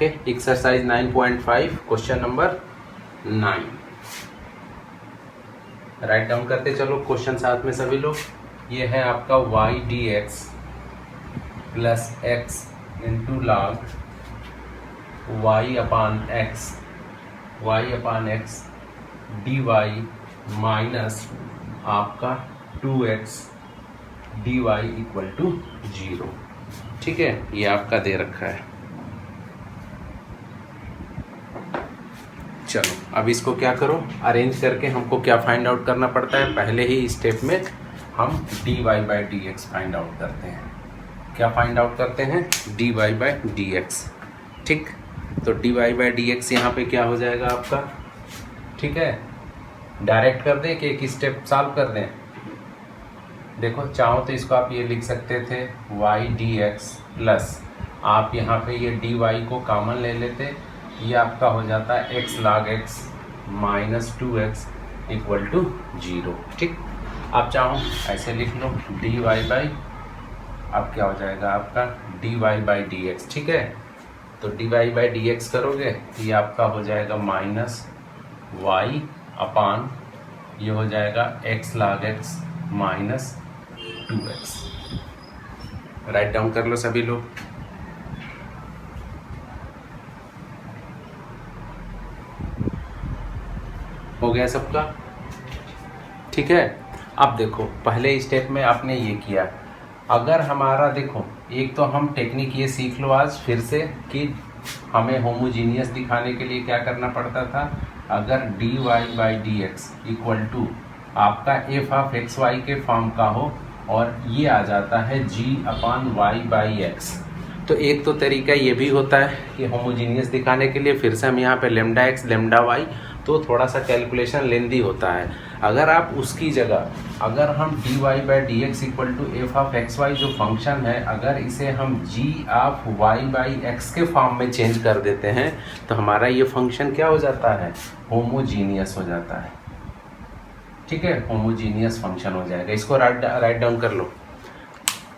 Okay, exercise 9.5 question number 9 write down करते चलो question साथ में सभी लोग। ये है आपका y dx plus x into log y upon x dy minus आपका 2x dy इक्वल टू 0। ठीक है, ये आपका दे रखा है। चलो अब इसको क्या करो, अरेंज करके हमको क्या फाइंड आउट करना पड़ता है, पहले ही स्टेप में हम dy by D x find out करते हैं। क्या फाइंड आउट करते हैं, dy बाई डी एक्स। ठीक, तो dy बाई डी एक्स यहाँ पे क्या हो जाएगा आपका। ठीक है, डायरेक्ट कर दें कि एक स्टेप सॉल्व कर दें। देखो चाहो तो इसको आप ये लिख सकते थे y dx प्लस आप यहाँ पे ये dy को कॉमन ले लेते, ये आपका हो जाता है x log x minus 2x equal to 0। ठीक, आप चाहो ऐसे लिख लो dy बाई अब क्या हो जाएगा आपका dy बाई dx। ठीक है, तो dy बाई dx करोगे ये आपका हो जाएगा माइनस y अपान ये हो जाएगा x log x minus 2x। Right down कर लो सभी लोग। हो गया सबका। ठीक है, अब देखो पहले स्टेप में आपने ये किया, अगर हमारा देखो एक तो हम टेक्निक ये सीख लो आज फिर से कि हमें होमोजीनियस दिखाने के लिए क्या करना पड़ता था। अगर dy by D x equal to आपका एफ ऑफ एक्स वाई के फॉर्म का हो और ये आ जाता है g upon Y by X, तो एक तो तरीका ये भी होता है कि होमोजीनियस दिखाने के लिए फिर से हम यहाँ पे लेमडा एक्स लेमडा वाई, तो थोड़ा सा कैलकुलेशन लेंदी होता है। अगर आप उसकी जगह अगर हम dy by D x equal to F of x Y जो फंक्शन है, अगर इसे हम g of y by x के फॉर्म में चेंज कर देते हैं तो हमारा ये फंक्शन क्या हो जाता है, होमोजीनियस हो जाता है। ठीक है, होमोजीनियस फंक्शन हो जाएगा। इसको राइट डाउन कर लो।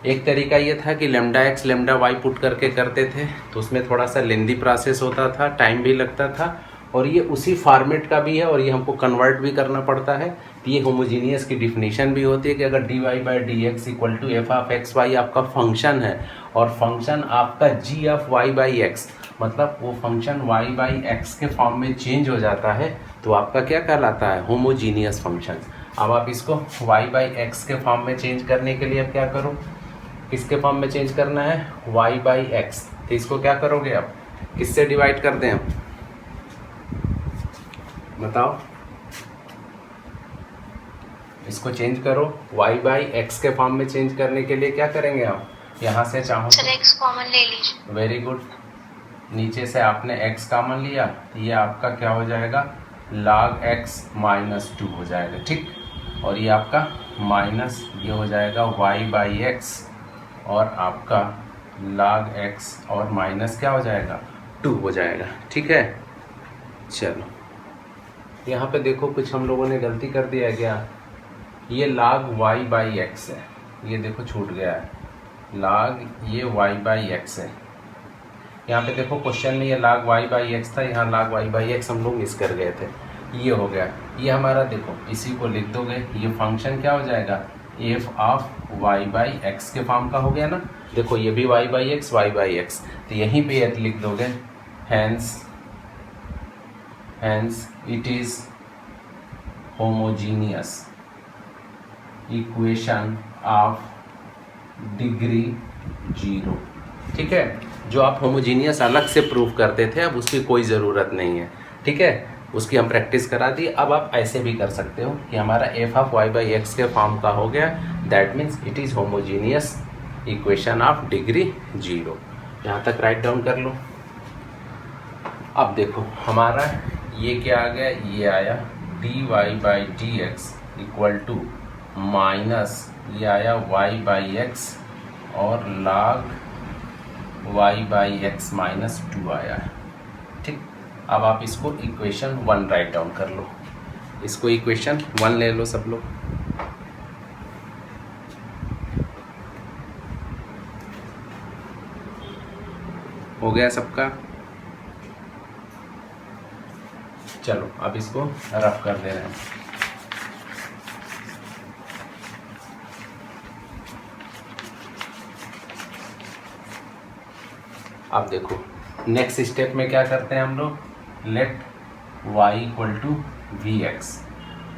एक तरीका ये था कि lambda x lambda y put करके करते थे, तो उसमें थोड़ा सा लेंदी प्रोसेस होता था, टाइम भी लगता था, और ये उसी फॉर्मेट का भी है और ये हमको कन्वर्ट भी करना पड़ता है। तो ये होमोजीनियस की डिफिनीशन भी होती है कि अगर dy by D x equal to F of x y आपका फंक्शन है और फंक्शन आपका g of y by x, मतलब वो फंक्शन y बाई एक्स के फॉर्म में चेंज हो जाता है, तो आपका क्या कहलाता है, होमोजीनियस फंक्शन। अब आप इसको y बाई एक्स के फॉर्म में चेंज करने के लिए अब क्या करो, किसके फॉर्म में चेंज करना है, y बाई एक्स। तो इसको क्या करोगे आप, किससे डिवाइड कर दें हम, बताओ। इसको चेंज करो, y बाई एक्स के फॉर्म में चेंज करने के लिए क्या करेंगे आप, यहाँ से चाहो सर x कॉमन ले लीजिए। वेरी गुड, नीचे से आपने x कॉमन लिया तो ये आपका क्या हो जाएगा, log x माइनस 2 हो जाएगा। ठीक, और ये आपका माइनस ये हो जाएगा y बाई एक्स और आपका log x और माइनस क्या हो जाएगा, 2 हो जाएगा। ठीक है, चलो यहाँ पे देखो कुछ हम लोगों ने गलती कर दिया क्या, ये log y बाई एक्स है, ये देखो छूट गया है, log ये y बाई एक्स है। यहाँ पे देखो क्वेश्चन में ये log y बाई एक्स था, यहाँ log y बाई एक्स हम लोग मिस कर गए थे, ये हो गया। ये हमारा देखो इसी को लिख दोगे, ये फंक्शन क्या हो जाएगा, F of y by x के फॉर्म का हो गया ना। देखो ये भी y बाई एक्स, तो यहीं पे ये लिख दोगे, hence it is homogeneous equation of degree 0। ठीक है, जो आप होमोजीनियस अलग से प्रूव करते थे अब उसकी कोई ज़रूरत नहीं है। ठीक है, उसकी हम प्रैक्टिस करा दी। अब आप ऐसे भी कर सकते हो कि हमारा f of y by x के फॉर्म का हो गया, that means it is homogeneous equation of degree 0। यहाँ तक राइट डाउन कर लो। अब देखो हमारा ये क्या आ गया, ये आया dy by D x equal to minus ये आया y बाई एक्स और log y by x minus 2 आया है। ठीक, अब आप इसको इक्वेशन 1 राइट डाउन कर लो, इसको इक्वेशन 1 ले लो सब लोग। हो गया सबका। चलो अब इसको रफ कर दे रहे हैं। अब देखो नेक्स्ट स्टेप में क्या करते हैं हम लोग, let y equal to v x.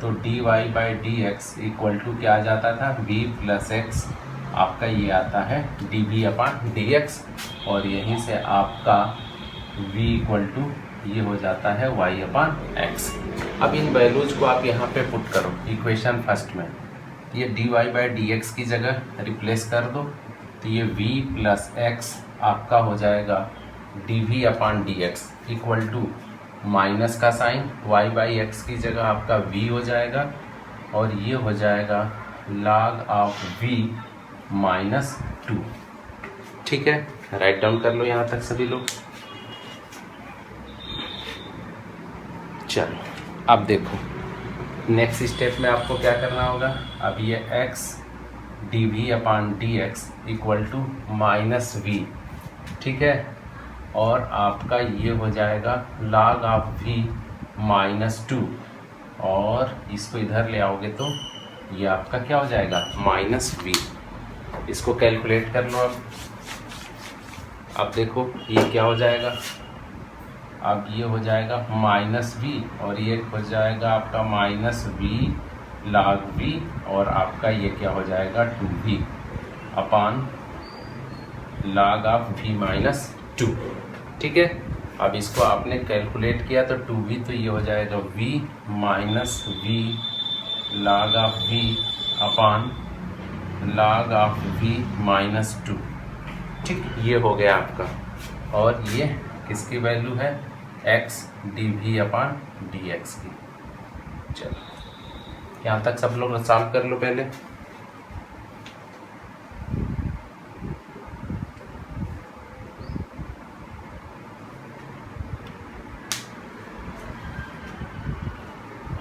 तो d y by D x equal to क्या आ जाता था, v प्लस एक्स, आपका ये आता है d v upon d x, और यहीं से आपका v इक्वल टू ये हो जाता है y अपॉन एक्स। अब इन वैल्यूज को आप यहाँ पे पुट करो इक्वेशन फर्स्ट में, ये d y by D x की जगह रिप्लेस कर दो, तो ये v प्लस एक्स आपका हो जाएगा d v upon d x equal to minus का साइन y बाई एक्स की जगह आपका v हो जाएगा, और ये हो जाएगा log ऑफ v माइनस 2। ठीक है, राइट डाउन कर लो यहाँ तक सभी लोग। चलो अब देखो नेक्स्ट स्टेप में आपको क्या करना होगा, अब ये x d v upon d x equal to minus v, ठीक है, और आपका ये हो जाएगा log ऑफ v माइनस 2, और इसको इधर ले आओगे तो ये आपका क्या हो जाएगा माइनस v। इसको कैलकुलेट कर लो। अब देखो ये क्या हो जाएगा, अब ये हो जाएगा माइनस v, और ये हो जाएगा आपका माइनस v log v, और आपका ये क्या हो जाएगा 2v upon log of v minus 2। ठीक है, अब इसको आपने कैलकुलेट किया तो 2v, तो ये हो जाएगा v minus v log of v upon log of v minus 2। ठीक, ये हो गया आपका, और ये किसकी वैल्यू है, x d v upon d x की। चलो यहाँ तक सब लोग सॉल्व कर लो पहले।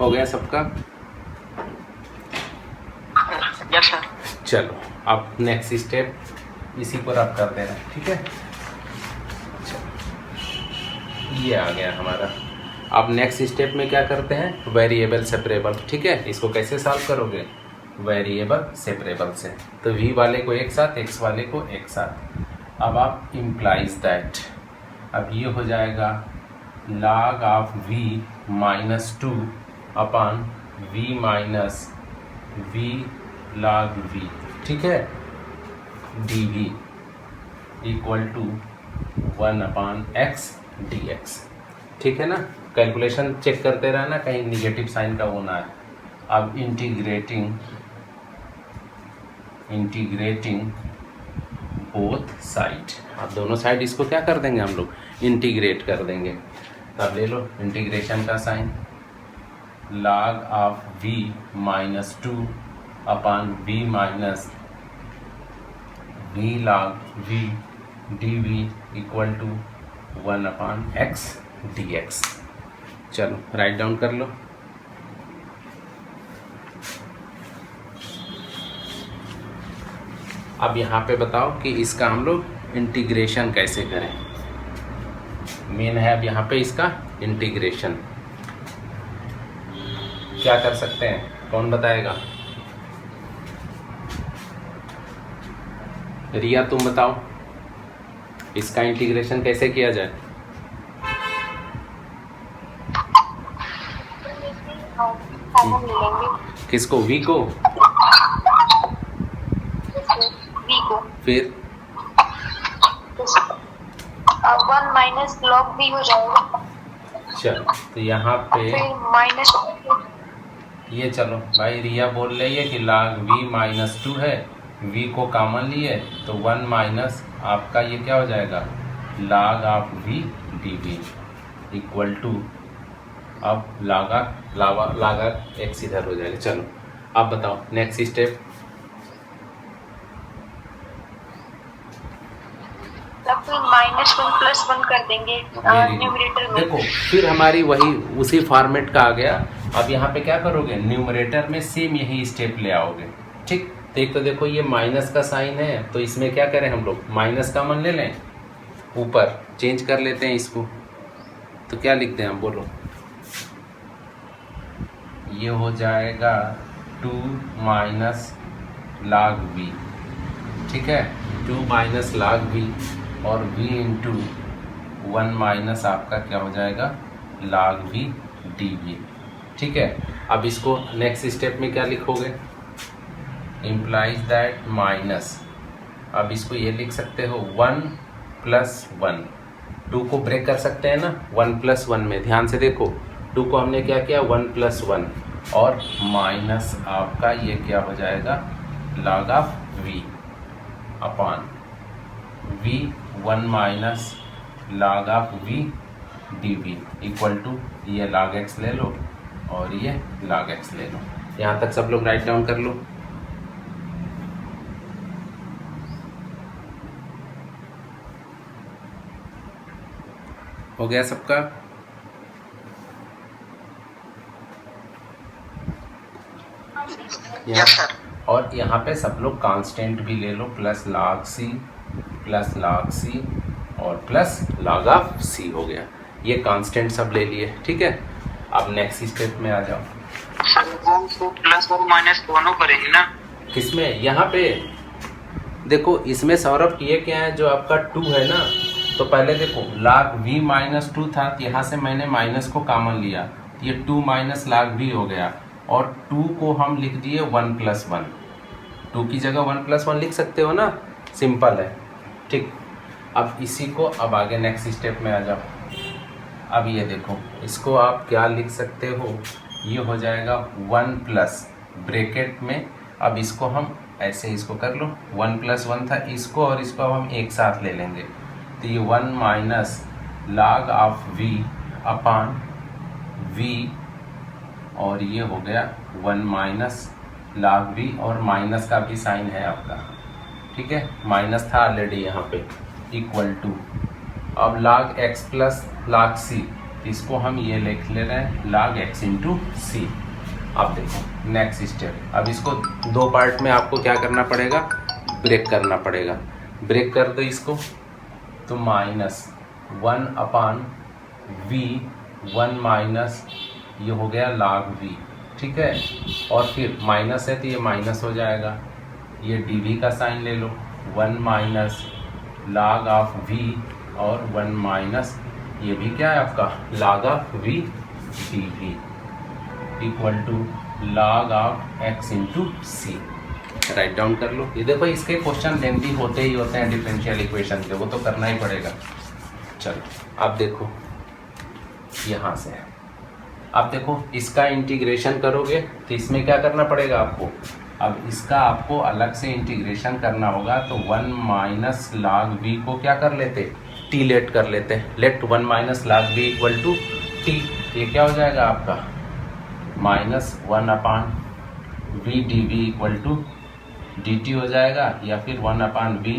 हो गया सबका? Yes sir. चलो अब नेक्स्ट स्टेप इसी पर आप कर देना। ठीक है, चलो ये आ गया हमारा। अब नेक्स्ट स्टेप में क्या करते हैं, वेरिएबल सेपरेबल। ठीक है, इसको कैसे सॉल्व करोगे, वेरिएबल सेपरेबल से। तो v वाले को एक साथ, x वाले को एक साथ। अब आप इम्प्लाइज दैट, अब ये हो जाएगा log of v minus 2 upon v minus v log v। ठीक है, dv equal to 1 upon x dx। ठीक है ना, कैलकुलेशन चेक करते रहना कहीं निगेटिव साइन का वो ना है। अब इंटीग्रेटिंग बोथ साइड, अब दोनों साइड इसको क्या कर देंगे हम लोग, इंटीग्रेट कर देंगे। तब ले लो इंटीग्रेशन का sign, log of v minus 2 upon v minus v log v dv equal to 1 upon x dx। चलो राइट डाउन कर लो। अब यहाँ पे बताओ कि इसका हम लोग इंटीग्रेशन कैसे करें। मेन है अब यहाँ पे इसका इंटीग्रेशन क्या कर सकते हैं, कौन बताएगा? रिया तुम बताओ, इसका इंटीग्रेशन कैसे किया जाए? किसको, v को? फिर 1 माइनस log v हो जाएगा। चलो तो यहाँ पे माइनस ये, चलो भाई रिया बोल रही है कि log v माइनस 2 है, v को कॉमन लिए तो 1 माइनस आपका ये क्या हो जाएगा log of v dv equal to, अब log x इधर हो जाएगा। चलो अब बताओ नेक्स्ट स्टेप। -1 प्लस 1 कर देंगे न्यूमरेटर में। देखो फिर हमारी वही उसी फॉर्मेट का आ गया। अब यहाँ पे क्या करोगे, न्यूमरेटर में सेम यही स्टेप ले आओगे। ठीक, तो देखो ये माइनस का साइन है, तो इसमें क्या करें हम लोग, माइनस का मन ले लें, ऊपर चेंज कर लेते हैं इसको। तो क्या लिखते हैं हम, बोलो। ये हो जाएगा 2 माइनस log v, ठीक है, 2 माइनस log v और v इंटू 1 माइनस आपका क्या हो जाएगा log v dv, ठीक है। अब इसको नेक्स्ट स्टेप में क्या लिखोगे, इम्प्लाइज दैट माइनस, अब इसको ये लिख सकते हो 1 प्लस 1, 2 को ब्रेक कर सकते हैं ना 1 प्लस 1 में, ध्यान से देखो 2 को हमने क्या किया 1 प्लस 1 और माइनस आपका ये क्या हो जाएगा log of v upon v 1 minus log of v dv equal to ये log x ले लो और ये log x ले लो। यहाँ तक सब लोग राइट डाउन कर लो। हो गया सबका? Yes sir. और यहाँ पे सब लोग कांस्टेंट भी ले लो, प्लस log c और प्लस log ऑफ c हो गया, ये कांस्टेंट सब ले लिए, ठीक है। अब नेक्स्ट स्टेप में आ जाओ। सर प्लस और माइनस दोनों करेंगे ना? किसमें? यहाँ पे देखो, इसमें सौरभ ये क्या है जो आपका 2 है ना, तो पहले देखो log v माइनस 2 था, तो यहाँ से मैंने माइनस को कॉमन लिया, ये 2 माइनस log v हो गया और 2 को हम लिख दिए 1 प्लस 1, 2 की जगह 1 प्लस 1 लिख सकते हो ना, सिंपल है, ठीक। अब इसी को अब आगे नेक्स्ट स्टेप में आ जाओ। अब ये देखो, इसको आप क्या लिख सकते हो, ये हो जाएगा 1 प्लस ब्रैकेट में, अब इसको हम ऐसे इसको कर लो, 1 प्लस 1 था, इसको और इसको अब हम एक साथ ले लेंगे, तो ये 1 minus log of v upon v और ये हो गया 1 माइनस log v और माइनस का भी साइन है आपका, ठीक है, माइनस था ऑलरेडी यहाँ पे, इक्वल टू अब log x plus log c, इसको हम ये लिख ले रहे हैं log x इंटू सी। अब देखो नेक्स्ट स्टेप, अब इसको दो पार्ट में आपको क्या करना पड़ेगा, ब्रेक करना पड़ेगा, ब्रेक कर दो इसको, तो माइनस 1 अपान v 1 माइनस ये हो गया log v, ठीक है, और फिर माइनस है तो ये माइनस हो जाएगा, ये dv का साइन ले लो, 1 माइनस log ऑफ v और 1 माइनस ये भी क्या है आपका log of v dv equal to log of x into c. Right down कर लो। ये देखो इसके क्वेश्चन लेंथी होते ही होते हैं डिफरेंशियल इक्वेशन के, वो तो करना ही पड़ेगा। चलो अब देखो यहाँ से, अब देखो इसका इंटीग्रेशन करोगे तो इसमें क्या करना पड़ेगा आपको, अब इसका आपको अलग से इंटीग्रेशन करना होगा, तो 1 माइनस log v को क्या कर लेते, t लेट कर लेते, let 1 minus log v equal to t, ये क्या हो जाएगा आपका minus 1 upon v dv equal to dt हो जाएगा, या फिर 1 upon v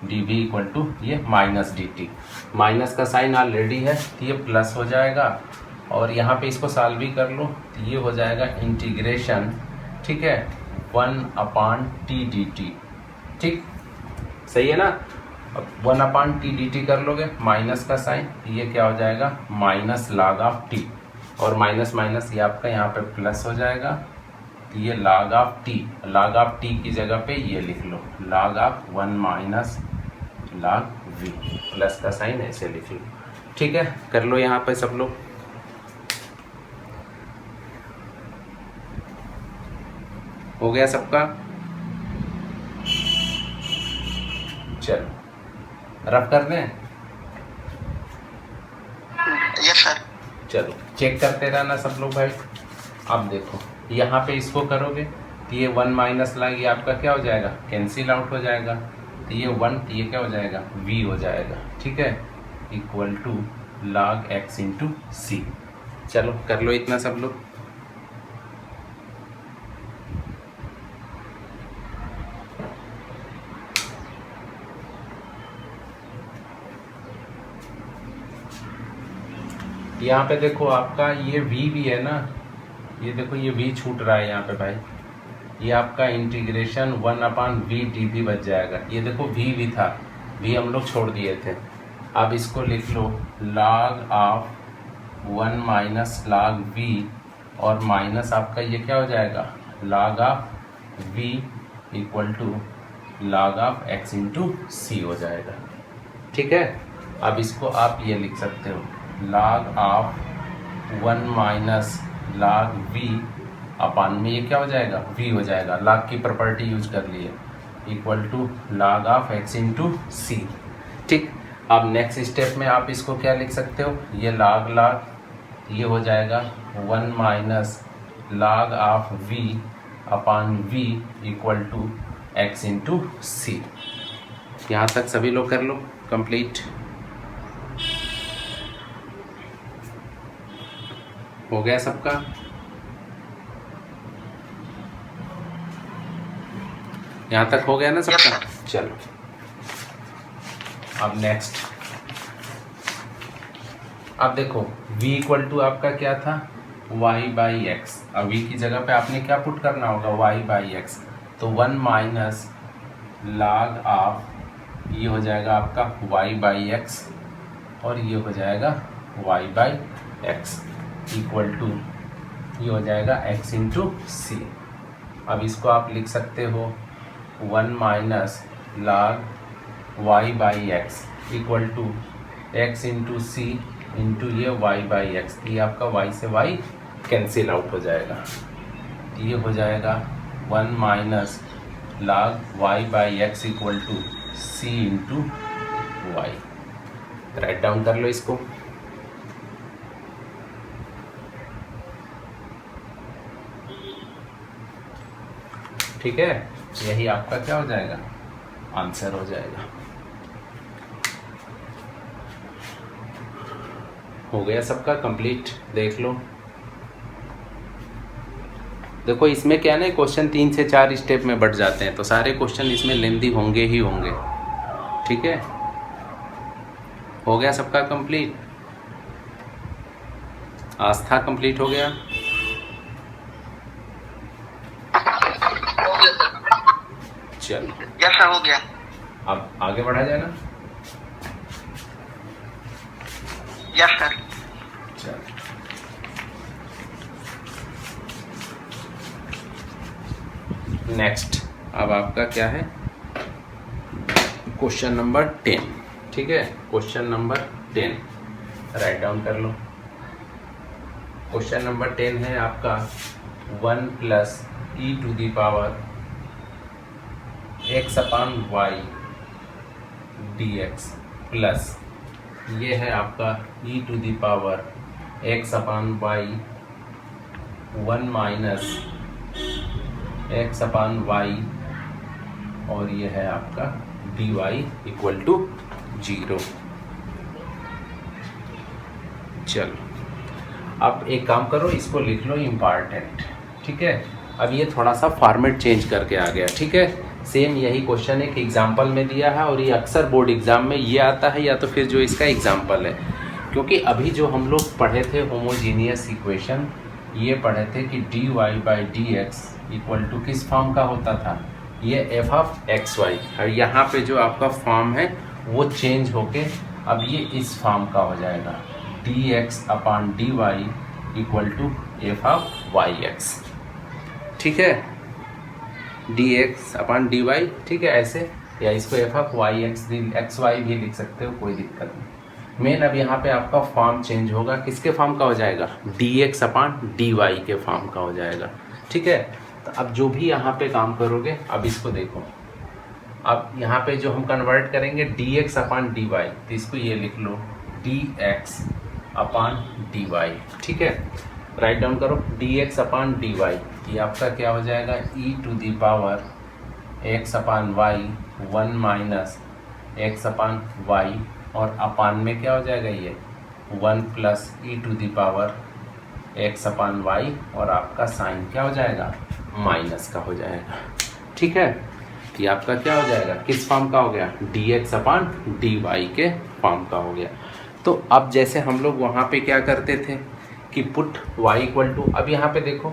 dv equal to ये माइनस dt, माइनस का साइन ऑलरेडी है तो ये प्लस हो जाएगा, और यहाँ पे इसको सॉल्व भी कर लो तो ये हो जाएगा इंटीग्रेशन, ठीक है, 1 अपान t dt, ठीक, सही है ना। अब 1 अपान t dt कर लोगे, माइनस का साइन, ये क्या हो जाएगा माइनस log ऑफ t, और माइनस माइनस ये आपका यहाँ पे प्लस हो जाएगा, तो ये log ऑफ t की जगह पे ये लिख लो log of 1 minus log v, plus का साइन ऐसे लिख लो, ठीक है, कर लो यहाँ पे सब लोग। हो गया सबका? चलो रफ कर दें। Yes sir. चलो चेक करते रहना सब लोग भाई। अब देखो यहाँ पे इसको करोगे तो ये 1 माइनस log ये आपका क्या हो जाएगा, कैंसिल आउट हो जाएगा, तो ये 1 तो ये क्या हो जाएगा v हो जाएगा, ठीक है, equal to log x into c. चलो कर लो इतना सब लोग। यहाँ पे देखो आपका ये v भी है ना, ये देखो ये v छूट रहा है यहाँ पे भाई, ये आपका इंटीग्रेशन 1 अपान v dv बच जाएगा। ये देखो v भी था, v हम लोग छोड़ दिए थे। अब इसको लिख लो log of 1 minus log v और माइनस आपका ये क्या हो जाएगा, log of v equal to log of x into c हो जाएगा। ठीक है, अब इसको आप ये लिख सकते हो log of 1 minus log v अपान में ये क्या हो जाएगा, v हो जाएगा, log की प्रॉपर्टी यूज कर लिए, equal to log of x into c. ठीक, अब नेक्स्ट स्टेप में आप इसको क्या लिख सकते हो, ये log ये हो जाएगा 1 minus log of v upon v equal to x into c. यहाँ तक सभी लोग कर लो कंप्लीट। हो गया सबका? यहाँ तक हो गया ना सबका? चलो अब नेक्स्ट, अब देखो v इक्वल टू आपका क्या था, y बाई एक्स। अब v की जगह पे आपने क्या पुट करना होगा, y बाई एक्स। तो 1 माइनस log ऑफ ये हो जाएगा आपका y बाई एक्स और ये हो जाएगा y by x equal to ये हो जाएगा x इंटू सी। अब इसको आप लिख सकते हो 1 minus log y by x equal to x into c into ये y बाई एक्स। ये आपका y से y कैंसिल आउट हो जाएगा, ये हो जाएगा 1 minus log y by x equal to c into y. Right down कर लो इसको। ठीक है, यही आपका क्या हो जाएगा, आंसर हो जाएगा। हो गया सबका कंप्लीट, देख लो। देखो इसमें क्या ना, क्वेश्चन 3 से 4 स्टेप में बढ़ जाते हैं, तो सारे क्वेश्चन इसमें लेंदी होंगे ही होंगे। ठीक है, हो गया सबका कंप्लीट। आस्था कंप्लीट हो गया। चलो यस हो गया। अब आगे बढ़ा जाए ना। Yes sir. चलो नेक्स्ट, अब आपका क्या है, क्वेश्चन नंबर 10। ठीक है, क्वेश्चन नंबर 10 राइट डाउन कर लो। क्वेश्चन नंबर 10 है आपका 1 plus e to the power x upon y d x plus ये है आपका e to the power x upon y 1 minus x upon y और ये है आपका dy इक्वल टू 0। चलो अब एक काम करो, इसको लिख लो इम्पॉर्टेंट। ठीक है, अब ये थोड़ा सा फॉर्मेट चेंज करके आ गया। ठीक है, सेम यही क्वेश्चन एक एग्जाम्पल में दिया है और ये अक्सर बोर्ड एग्जाम में ये आता है, या तो फिर जो इसका एग्जाम्पल है। क्योंकि अभी जो हम लोग पढ़े थे होमोजीनियस इक्वेशन, ये पढ़े थे कि dy by D x equal to किस फॉर्म का होता था, ये एफ ऑफ एक्स वाई। और यहाँ पे जो आपका फॉर्म है वो चेंज होके अब ये इस फॉर्म का हो जाएगा, d x upon d y equal to F of y x. ठीक है, d x upon d y. ठीक है, ऐसे, या इसको f of y x y भी लिख सकते हो, कोई दिक्कत नहीं। मेन अब यहाँ पे आपका फॉर्म चेंज होगा, किसके फॉर्म का हो जाएगा, d x upon d Y के फॉर्म का हो जाएगा। ठीक है, तो अब जो भी यहाँ पे काम करोगे, अब इसको देखो, अब यहाँ पे जो हम कन्वर्ट करेंगे d x upon d y, तो इसको ये लिख लो d x upon d y. ठीक है, राइट डाउन करो, d x upon d y, ये आपका क्या हो जाएगा, e to the power x upon y 1 minus x upon y, और अपान में क्या हो जाएगा, ये 1 plus e to the power x upon y, और आपका साइन क्या हो जाएगा, माइनस का हो जाएगा। ठीक है, ये आपका क्या हो जाएगा, किस फॉर्म का हो गया, D x upon d Y के फॉर्म का हो गया। तो अब जैसे हम लोग वहाँ पे क्या करते थे कि पुट y इक्वल टू, अब यहाँ पे देखो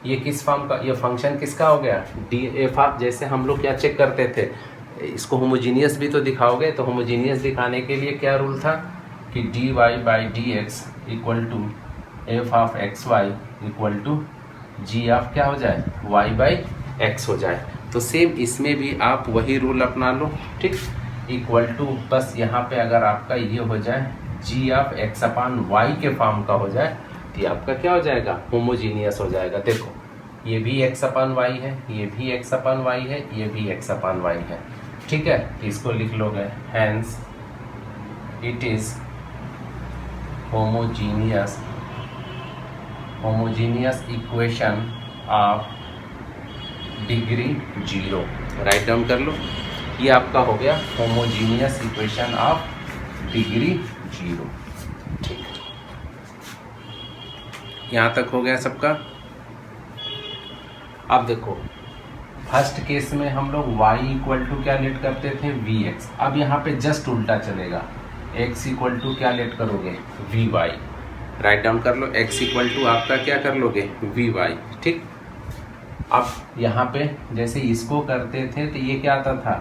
ये किस फॉर्म का, ये फंक्शन किसका हो गया, डी एफ ऑफ, जैसे हम लोग क्या चेक करते थे, इसको होमोजीनियस भी तो दिखाओगे, तो होमोजीनियस दिखाने के लिए क्या रूल था कि d y by D x equal to F of x y equal to g of क्या हो जाए वाई बाई एक्स हो जाए। तो सेम इसमें भी आप वही रूल अपना लो, ठीक, इक्वल टू बस यहाँ पे अगर आपका ये हो जाए जी ऑफ एक्स अपान वाई के फॉर्म का हो जाए तो ये आपका क्या हो जाएगा होमोजीनियस हो जाएगा। देखो ये भी एक्स अपान वाई है, ये भी एक्स अपान वाई है, ये भी एक्स अपान वाई है, ठीक है। इसको लिख लोगे hence it is homogeneous equation of degree 0। Right down कर लो, ये आपका हो गया होमोजीनियस इक्वेशन ऑफ डिग्री 0। ठीक, यहाँ तक हो गया सबका। अब देखो फर्स्ट केस में हम लोग y इक्वल टू क्या लेट करते थे vx, अब यहाँ पे जस्ट उल्टा चलेगा, x इक्वल टू क्या लेट करोगे vy। राइट डाउन कर लो, x इक्वल टू आपका क्या कर लोगे vy, ठीक। अब यहाँ पे जैसे इसको करते थे तो ये क्या आता था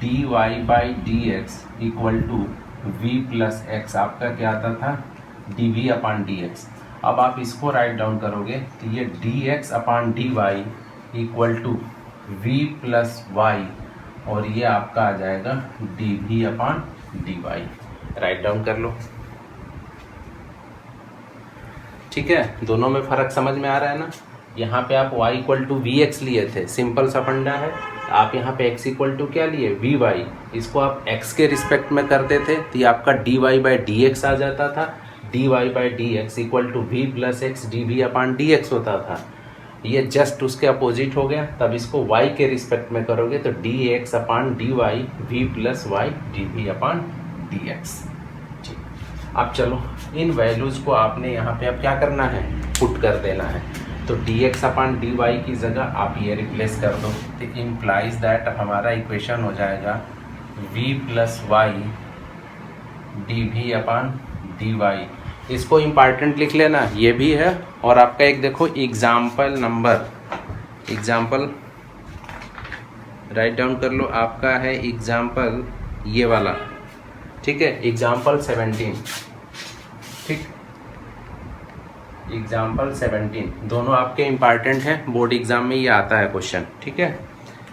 dy by dx equal to v plus x, आपका क्या आता था dv अपान dx। अब आप इसको राइट डाउन करोगे तो ये dx upon dy equal to v plus y, और ये आपका आ जाएगा dv upon dy। Right down कर लो, ठीक है। दोनों में फ़र्क समझ में आ रहा है ना। यहाँ पे आप y equal to v x लिए थे, सिंपल सा फंडा है। आप यहाँ पे x इक्वल टू क्या लिए वी वाई, इसको आप x के रिस्पेक्ट में करते थे तो ये आपका dy बाई डी एक्स आ जाता था, dy by D x equal to v plus x d v upon d x होता था। ये जस्ट उसके अपोजिट हो गया, तब इसको y के रिस्पेक्ट में करोगे तो d x upon d y v plus y d v upon d x. ठीक, अब चलो इन वैल्यूज़ को आपने यहाँ पे अब क्या करना है पुट कर देना है। तो dx अपान dy की जगह आप ये रिप्लेस कर दो, तो इम्प्लाइज दैट हमारा इक्वेशन हो जाएगा v plus y d v upon d y. इसको इम्पॉर्टेंट लिख लेना, ये भी है। और आपका एक देखो example number, example right down कर लो, आपका है एग्जाम्पल ये वाला, ठीक है, एग्जाम्पल 17, ठीक, एग्जाम्पल 17 दोनों आपके इम्पॉर्टेंट हैं, बोर्ड एग्जाम में ये आता है क्वेश्चन, ठीक है।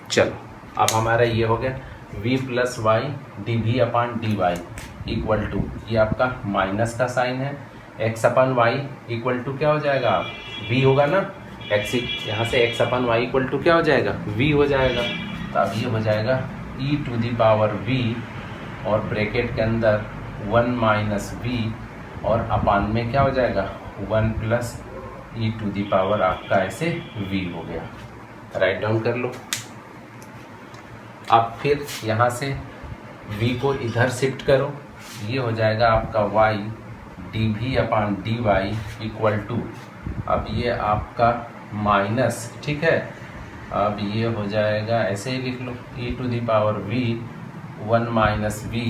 चलो अब हमारा ये हो गया v plus y d v upon d y equal to, ये आपका माइनस का साइन है, x upon y equal to क्या हो जाएगा आप v होगा ना, x यहाँ से x upon y equal to क्या हो जाएगा v हो जाएगा। तो अब ये हो जाएगा e to the power v और ब्रैकेट के अंदर 1 माइनस v और अपान में क्या हो जाएगा 1 plus e to the power आपका ऐसे v हो गया। राइट डाउन कर लो। अब फिर यहाँ से v को इधर शिफ्ट करो, ये हो जाएगा आपका y d v upon d y equal to, अब ये आपका माइनस, ठीक है, अब ये हो जाएगा ऐसे ही लिख लो e to the power v 1 minus v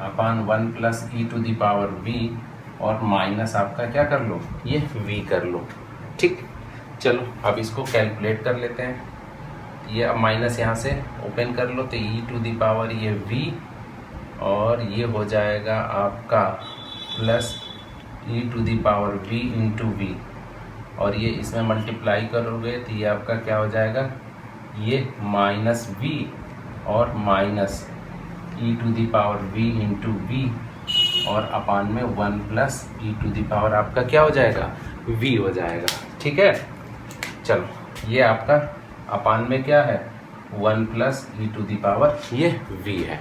upon 1 plus e to the power v और माइनस आपका क्या कर लो ये v कर लो, ठीक। चलो अब इसको कैलकुलेट कर लेते हैं। ये अब माइनस यहाँ से ओपन कर लो तो e टू दी पावर ये v और ये हो जाएगा आपका plus e to the power v into v, और ये इसमें मल्टीप्लाई करोगे तो ये आपका क्या हो जाएगा ये माइनस v और minus e to the power v into v और अपान में 1 plus e to the power आपका क्या हो जाएगा v हो जाएगा, ठीक है। चलो ये आपका अपान में क्या है 1 plus e to the power ये v है।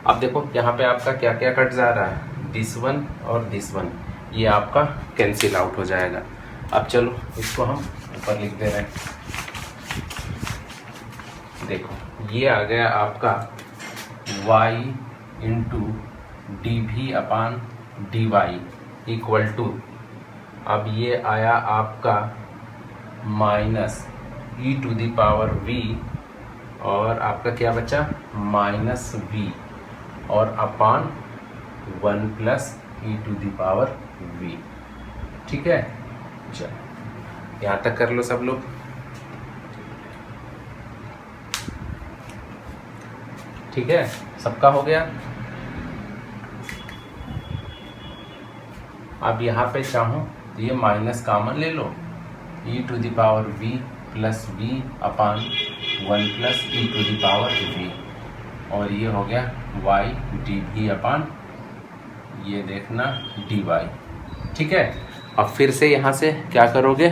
अब देखो यहाँ पे आपका क्या क्या कट जा रहा है, दिस वन और दिस वन, ये आपका कैंसिल आउट हो जाएगा। अब चलो इसको हम ऊपर लिख दे रहे हैं। देखो ये आ गया आपका y into d v upon d y equal to, अब ये आया आपका minus e to the power v और आपका क्या बचा माइनस v और upon 1 plus e to the power v, ठीक है। चलो यहाँ तक कर लो सब लोग। ठीक है, सबका हो गया। अब यहाँ पे चाहूँ तो ये माइनस कामन ले लो, e to the power v plus v upon 1 plus e to the power v, और ये हो गया y dv अपान ये देखना dy। ठीक है, अब फिर से यहाँ से क्या करोगे,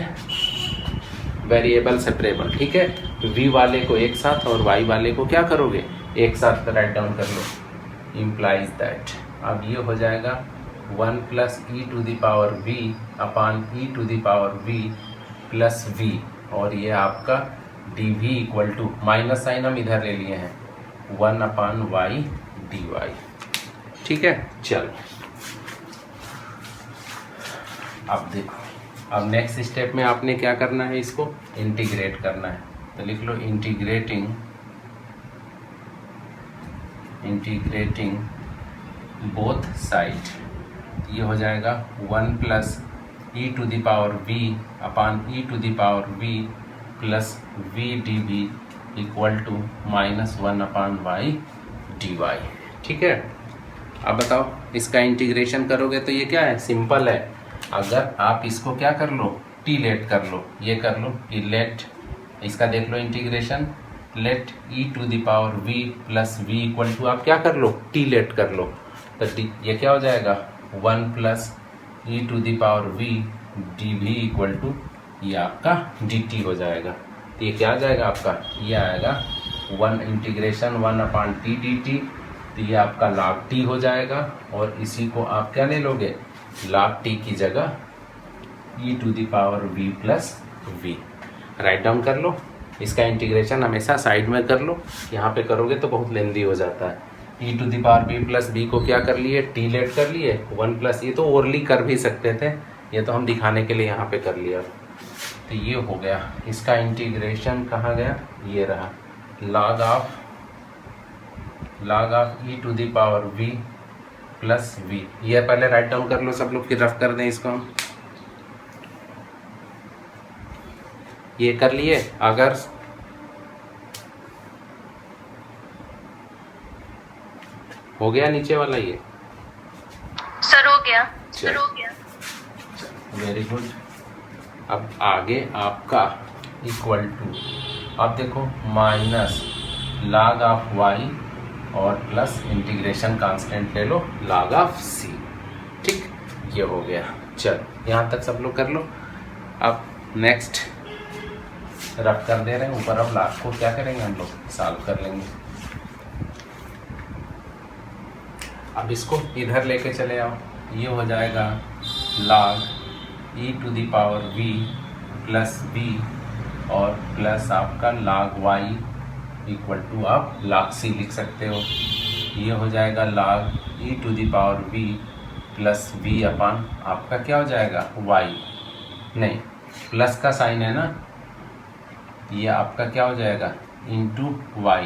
वेरिएबल सेपरेबल। ठीक है, v वाले को एक साथ और y वाले को क्या करोगे, एक साथ राइट डाउन कर लो। इम्प्लाइज दैट अब ये हो जाएगा 1 plus e to the power v upon e to the power v plus v, और ये आपका dv equal to minus sign हम इधर ले लिए हैं 1 अपान y dy। ठीक है, चलो अब देखो, अब नेक्स्ट स्टेप में आपने क्या करना है, इसको इंटीग्रेट करना है। तो लिख लो इंटीग्रेटिंग बोथ साइड। ये हो जाएगा 1 plus e to the power v upon e to the power v plus v dv equal to minus 1 upon y dy। ठीक है, अब बताओ इसका इंटीग्रेशन करोगे तो ये क्या है, सिंपल है। अगर आप इसको क्या कर लो, टी लेट कर लो, ये कर लो कि लेट, इसका देख लो integration, let e to the power v plus v equal to आप क्या कर लो, टी लेट कर लो। तो ये क्या हो जाएगा 1 plus e to the power v dv equal to ये आपका dt हो जाएगा। तो ये क्या आ जाएगा आपका, ये आएगा 1 इंटीग्रेशन 1 अपान टी dt, तो ये आपका log t हो जाएगा। और इसी को आप क्या ले लोगे, log t की जगह e to the power v plus v right down कर लो। इसका इंटीग्रेशन हमेशा साइड में कर लो, यहाँ पे करोगे तो बहुत लेंदी हो जाता है। e to the power v plus v को क्या कर लिए, टी लेट कर लिए, 1 प्लस, ये तो ओरली कर भी सकते थे, ये तो हम दिखाने के लिए यहाँ पे कर लिया। तो ये हो गया, इसका इंटीग्रेशन कहाँ गया, ये रहा log of e to the power v plus v। ये पहले राइट डाउन कर लो सब लोग, फिर रफ कर दें इसको हम। ये कर लिए, अगर हो गया नीचे वाला, ये सर हो गया, सर हो गया। Very good. अब आगे आपका इक्वल टू, अब देखो माइनस log ऑफ y और प्लस इंटीग्रेशन कांस्टेंट ले लो log ऑफ c। ठीक, ये हो गया। चलो यहाँ तक सब लोग कर लो। अब नेक्स्ट रफ कर दे रहे हैं ऊपर। अब लास्ट को क्या करेंगे, हम लोग सॉल्व कर लेंगे। अब इसको इधर लेके चले आओ, ये हो जाएगा log e to the power v plus v और प्लस आपका log y इक्वल टू आप log c लिख सकते हो। ये हो जाएगा log e to the power v plus v upon आपका क्या हो जाएगा y, नहीं प्लस का साइन है ना, ये आपका क्या हो जाएगा into y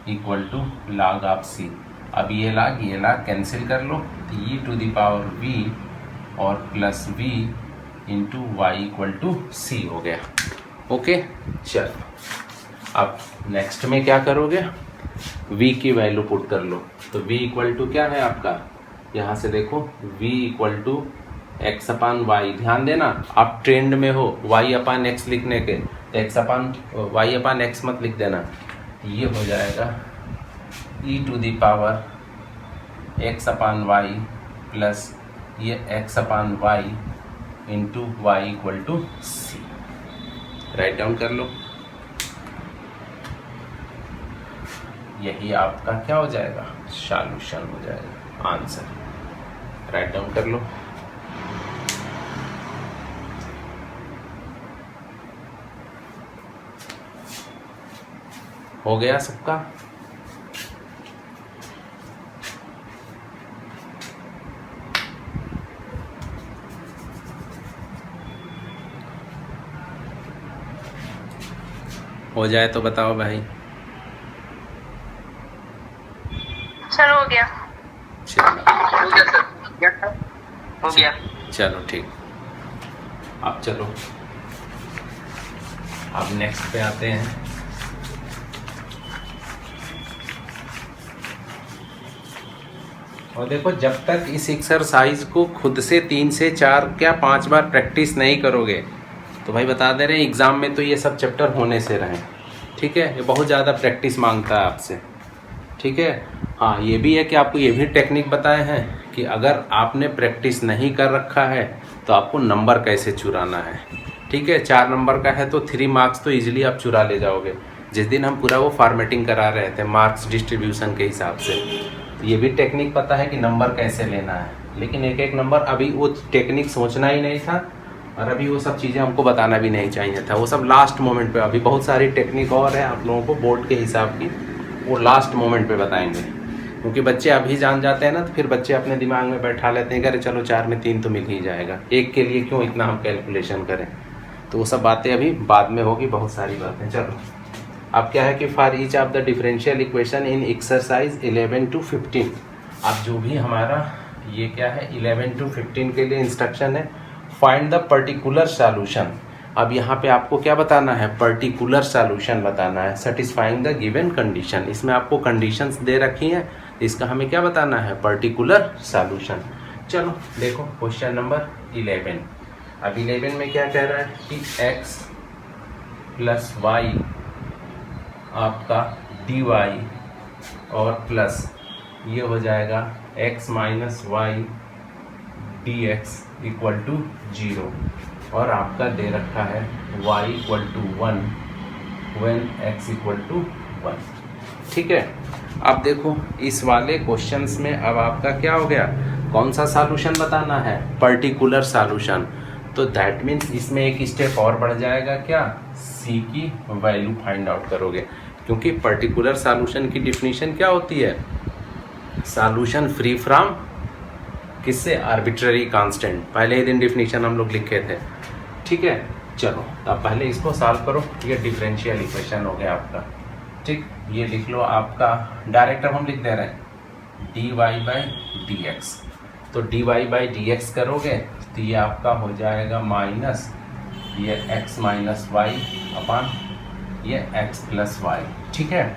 equal to log of c। अब ये log कैंसिल कर लो, तो e to the power v और plus v into y equal to c हो गया। ओके, चल अब नेक्स्ट में क्या करोगे, v की वैल्यू पुट कर लो। तो v इक्वल टू क्या है आपका, यहाँ से देखो v equal to x upon y. ध्यान देना आप ट्रेंड में हो y अपान x लिखने के, तो y अपान x मत लिख देना। ये हो जाएगा e to the power x upon y plus ये x upon y into y equal to c. Right down कर लो, यही आपका क्या हो जाएगा, सॉल्यूशन हो जाएगा, आंसर। राइट डाउन कर लो। हो गया सबका। हो जाए तो बताओ भाई। सर हो गया। चलो हो गया सर, हो गया। चलो ठीक। अब चलो अब नेक्स्ट पे आते हैं। और देखो जब तक इस एक्सरसाइज को खुद से 3 से 4 क्या 5 बार प्रैक्टिस नहीं करोगे तो भाई बता दे रहे हैं एग्ज़ाम में तो ये सब चैप्टर होने से रहें। ठीक है, ये बहुत ज़्यादा प्रैक्टिस मांगता है आपसे। ठीक है, हाँ ये भी है कि आपको ये भी टेक्निक बताए हैं कि अगर आपने प्रैक्टिस नहीं कर रखा है तो आपको नंबर कैसे चुराना है। ठीक है, 4 नंबर का है तो 3 मार्क्स तो ईजिली आप चुरा ले जाओगे। जिस दिन हम पूरा वो फॉर्मेटिंग करा रहे थे मार्क्स डिस्ट्रीब्यूशन के हिसाब से, तो ये भी टेक्निक पता है कि नंबर कैसे लेना है, लेकिन एक एक नंबर अभी वो टेक्निक सोचना ही नहीं था और अभी वो सब चीज़ें हमको बताना भी नहीं चाहिए था, वो सब लास्ट मोमेंट पे। अभी बहुत सारी टेक्निक और है आप लोगों को बोर्ड के हिसाब की, वो लास्ट मोमेंट पे बताएंगे, क्योंकि बच्चे अभी जान जाते हैं ना तो फिर बच्चे अपने दिमाग में बैठा लेते हैं कि अरे चलो 4 में 3 तो मिल ही जाएगा, एक के लिए क्यों इतना हम कैलकुलेशन करें। तो वो सब बातें अभी बाद में होगी, बहुत सारी बातें। चलो अब क्या है कि for each of the differential equation in exercise 11 to 15, अब जो भी हमारा ये क्या है 11 to 15 के लिए इंस्ट्रक्शन है, फाइंड द पर्टिकुलर सॉल्यूशन। अब यहाँ पे आपको क्या बताना है, पर्टिकुलर सॉल्यूशन बताना है सेटिस्फाइंग द गिवन कंडीशन। इसमें आपको कंडीशंस दे रखी हैं, इसका हमें क्या बताना है, पर्टिकुलर सॉल्यूशन। चलो देखो क्वेश्चन नंबर 11। अब 11 में क्या कह रहा है कि x प्लस वाई आपका dy और प्लस ये हो जाएगा x minus y dx equal to 0, और आपका दे रखा है y equal to 1 when x equal to 1। ठीक है, अब देखो इस वाले क्वेश्चंस में अब आपका क्या हो गया, कौन सा सॉल्यूशन बताना है, पर्टिकुलर सॉल्यूशन। तो दैट मीन्स इसमें एक स्टेप और बढ़ जाएगा, क्या, c की वैल्यू फाइंड आउट करोगे, क्योंकि पर्टिकुलर सॉल्यूशन की डिफिनीशन क्या होती है, सॉल्यूशन फ्री फ्रॉम किससे, आर्बिट्ररी कांस्टेंट। पहले ही दिन डिफिनीशन हम लोग लिखे थे। ठीक है, चलो तब पहले इसको सॉल्व करो। ये डिफरेंशियल इक्वेशन हो गया आपका। ठीक, ये लिख लो आपका, डायरेक्ट अब हम लिख दे रहे हैं dy बाई डी एक्स। तो dy बाई डी एक्स करोगे तो ये आपका हो जाएगा माइनस ये x माइनस वाई अपान ये x प्लस वाई। ठीक है,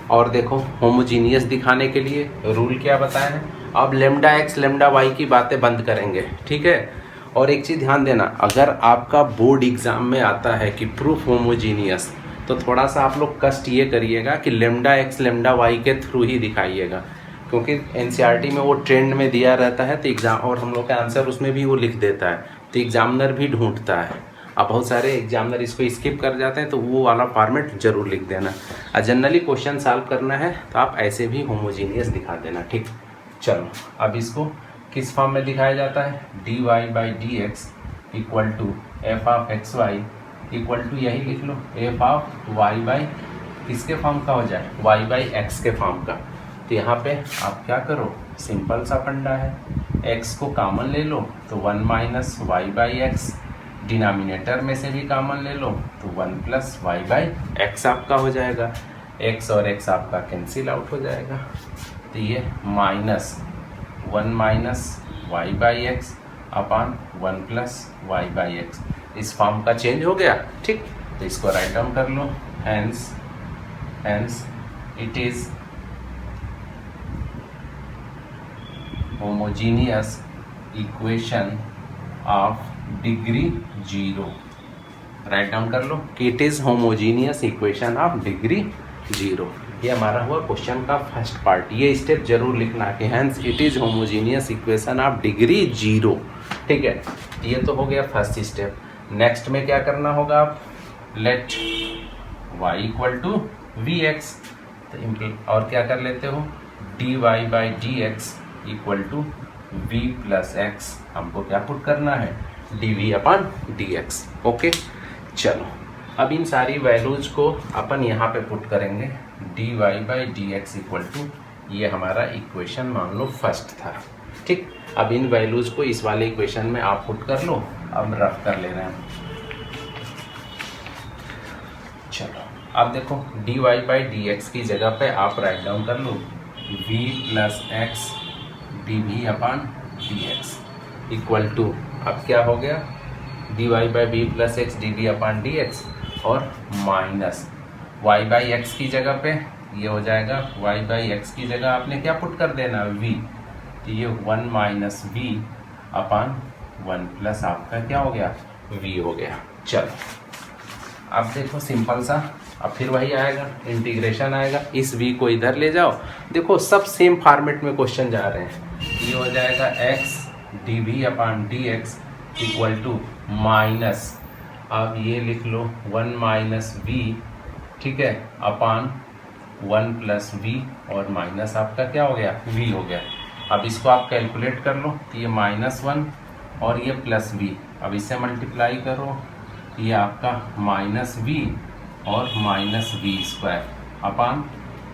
और देखो होमोजीनियस दिखाने के लिए रूल क्या बताए हैं, अब लेमडा x लेमडा y की बातें बंद करेंगे। ठीक है, और एक चीज़ ध्यान देना, अगर आपका बोर्ड एग्जाम में आता है कि प्रूफ होमोजीनियस, तो थोड़ा सा आप लोग कष्ट ये करिएगा कि लेमडा x लेमडा y के थ्रू ही दिखाइएगा, क्योंकि एनसीईआरटी में वो ट्रेंड में दिया रहता है तो एग्जाम, और हम लोग का आंसर उसमें भी वो लिख देता है, तो एग्जामिनर भी ढूंढता है। अब बहुत सारे एग्जामिनर इसको स्किप कर जाते हैं, तो वो वाला फॉर्मेट जरूर लिख देना। और जनरली क्वेश्चन सॉल्व करना है तो आप ऐसे भी होमोजीनियस दिखा देना। ठीक, चलो अब इसको किस फॉर्म में दिखाया जाता है, dy by D x equal to F of x y equal to, यही लिख लो, एफ ऑफ वाई बाई किसके फॉर्म का हो जाए, वाई बाई एक्स के फॉर्म का। तो यहाँ पे आप क्या करो, सिंपल सा फंडा है, x को कॉमन ले लो तो 1 minus y by x, denominator में से भी कॉमन ले लो तो 1 प्लस वाई बाई एक्स आपका हो जाएगा, x और x आपका कैंसिल आउट हो जाएगा। तो ये minus 1 minus y by x upon 1 plus y by x, इस फॉर्म का चेंज हो गया। ठीक, तो इसको राइट डाउन कर लो, hence it is homogeneous equation of degree 0। Right down कर लो कि it is homogeneous equation of degree 0। ये हमारा हुआ क्वेश्चन का फर्स्ट पार्ट। ये स्टेप जरूर लिखना कि hence it is homogeneous equation of degree 0। ठीक है, ये तो हो गया फर्स्ट स्टेप। नेक्स्ट में क्या करना होगा, आप let y equal to v x, तो और क्या कर लेते हो, dy by D x equal to v plus x, हमको क्या पुट करना है, dv अपन dx। ओके, चलो अब इन सारी वैल्यूज को अपन यहाँ पे पुट करेंगे, dy by D x equal to, ये हमारा इक्वेशन मान लो फर्स्ट था। ठीक, अब इन वैल्यूज को इस वाले इक्वेशन में आप पुट कर लो। अब रफ कर ले रहे हैं, चलो अब देखो dy बाई डी एक्स की जगह पे आप राइट डाउन कर लो v plus x dv upon dx equal to, अब क्या हो गया, dy by b plus x dv upon dx, और माइनस y बाई एक्स की जगह पे ये हो जाएगा, y बाई एक्स की जगह आपने क्या पुट कर देना, v, तो ये 1 माइनस वी अपान 1 प्लस आपका क्या हो गया, वी हो गया। चलो अब देखो सिंपल सा, अब फिर वही आएगा, इंटीग्रेशन आएगा, इस v को इधर ले जाओ। देखो सब सेम फॉर्मेट में क्वेश्चन जा रहे हैं। ये हो जाएगा x dv upon dx equal to minus, अब ये लिख लो 1 माइनस v, ठीक है, अपान 1 प्लस v और माइनस आपका क्या हो गया, v हो गया। अब इसको आप कैलकुलेट कर लो, तो ये -1 और ये प्लस v, अब इससे मल्टीप्लाई करो, ये आपका माइनस v और minus v square upon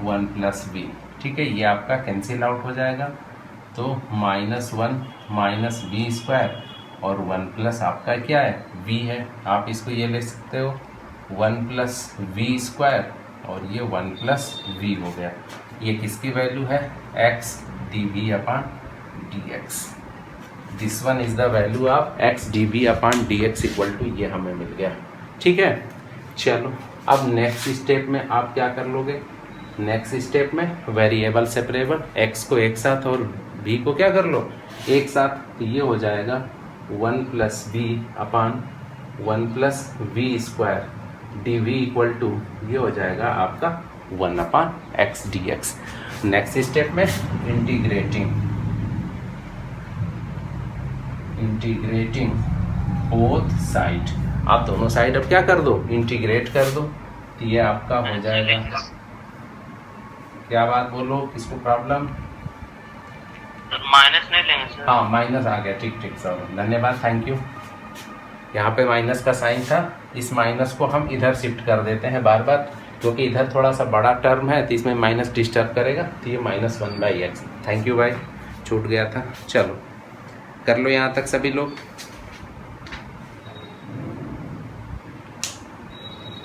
1 plus v, ठीक है, ये आपका कैंसिल आउट हो जाएगा। तो -1 माइनस वी स्क्वायर और 1 प्लस आपका क्या है, v है। आप इसको ये ले सकते हो 1 प्लस वी स्क्वायर और ये 1 प्लस वी हो गया। ये किसकी वैल्यू है, x dv upon dx। This one is the value of x dv upon dx equal to, ये हमें मिल गया, ठीक है। चलो अब नेक्स्ट स्टेप में आप क्या कर लोगे, नेक्स्ट स्टेप में वेरिएबल सेपरेबल, x को एक साथ और v को क्या कर लो एक साथ, तो ये हो जाएगा 1 plus v upon 1 plus v square dv equal to, ये हो जाएगा आपका 1 upon x dx। Next step में इंटीग्रेटिंग बोथ साइड, आप दोनों साइड अब क्या कर दो, इंटीग्रेट कर दो, तो ये आपका हो जाएगा, क्या बात बोलो, किसको प्रॉब्लम, माइनस नहीं लेंगे सर। हाँ माइनस आ गया, ठीक ठीक सर, धन्यवाद, थैंक यू। यहाँ पे माइनस का साइन था, इस माइनस को हम इधर शिफ्ट कर देते हैं बार बार, क्योंकि इधर थोड़ा सा बड़ा टर्म है तो इसमें माइनस डिस्टर्ब करेगा, तो ये -1/x। थैंक यू भाई, छूट गया था। चलो कर लो यहाँ तक सभी लोग,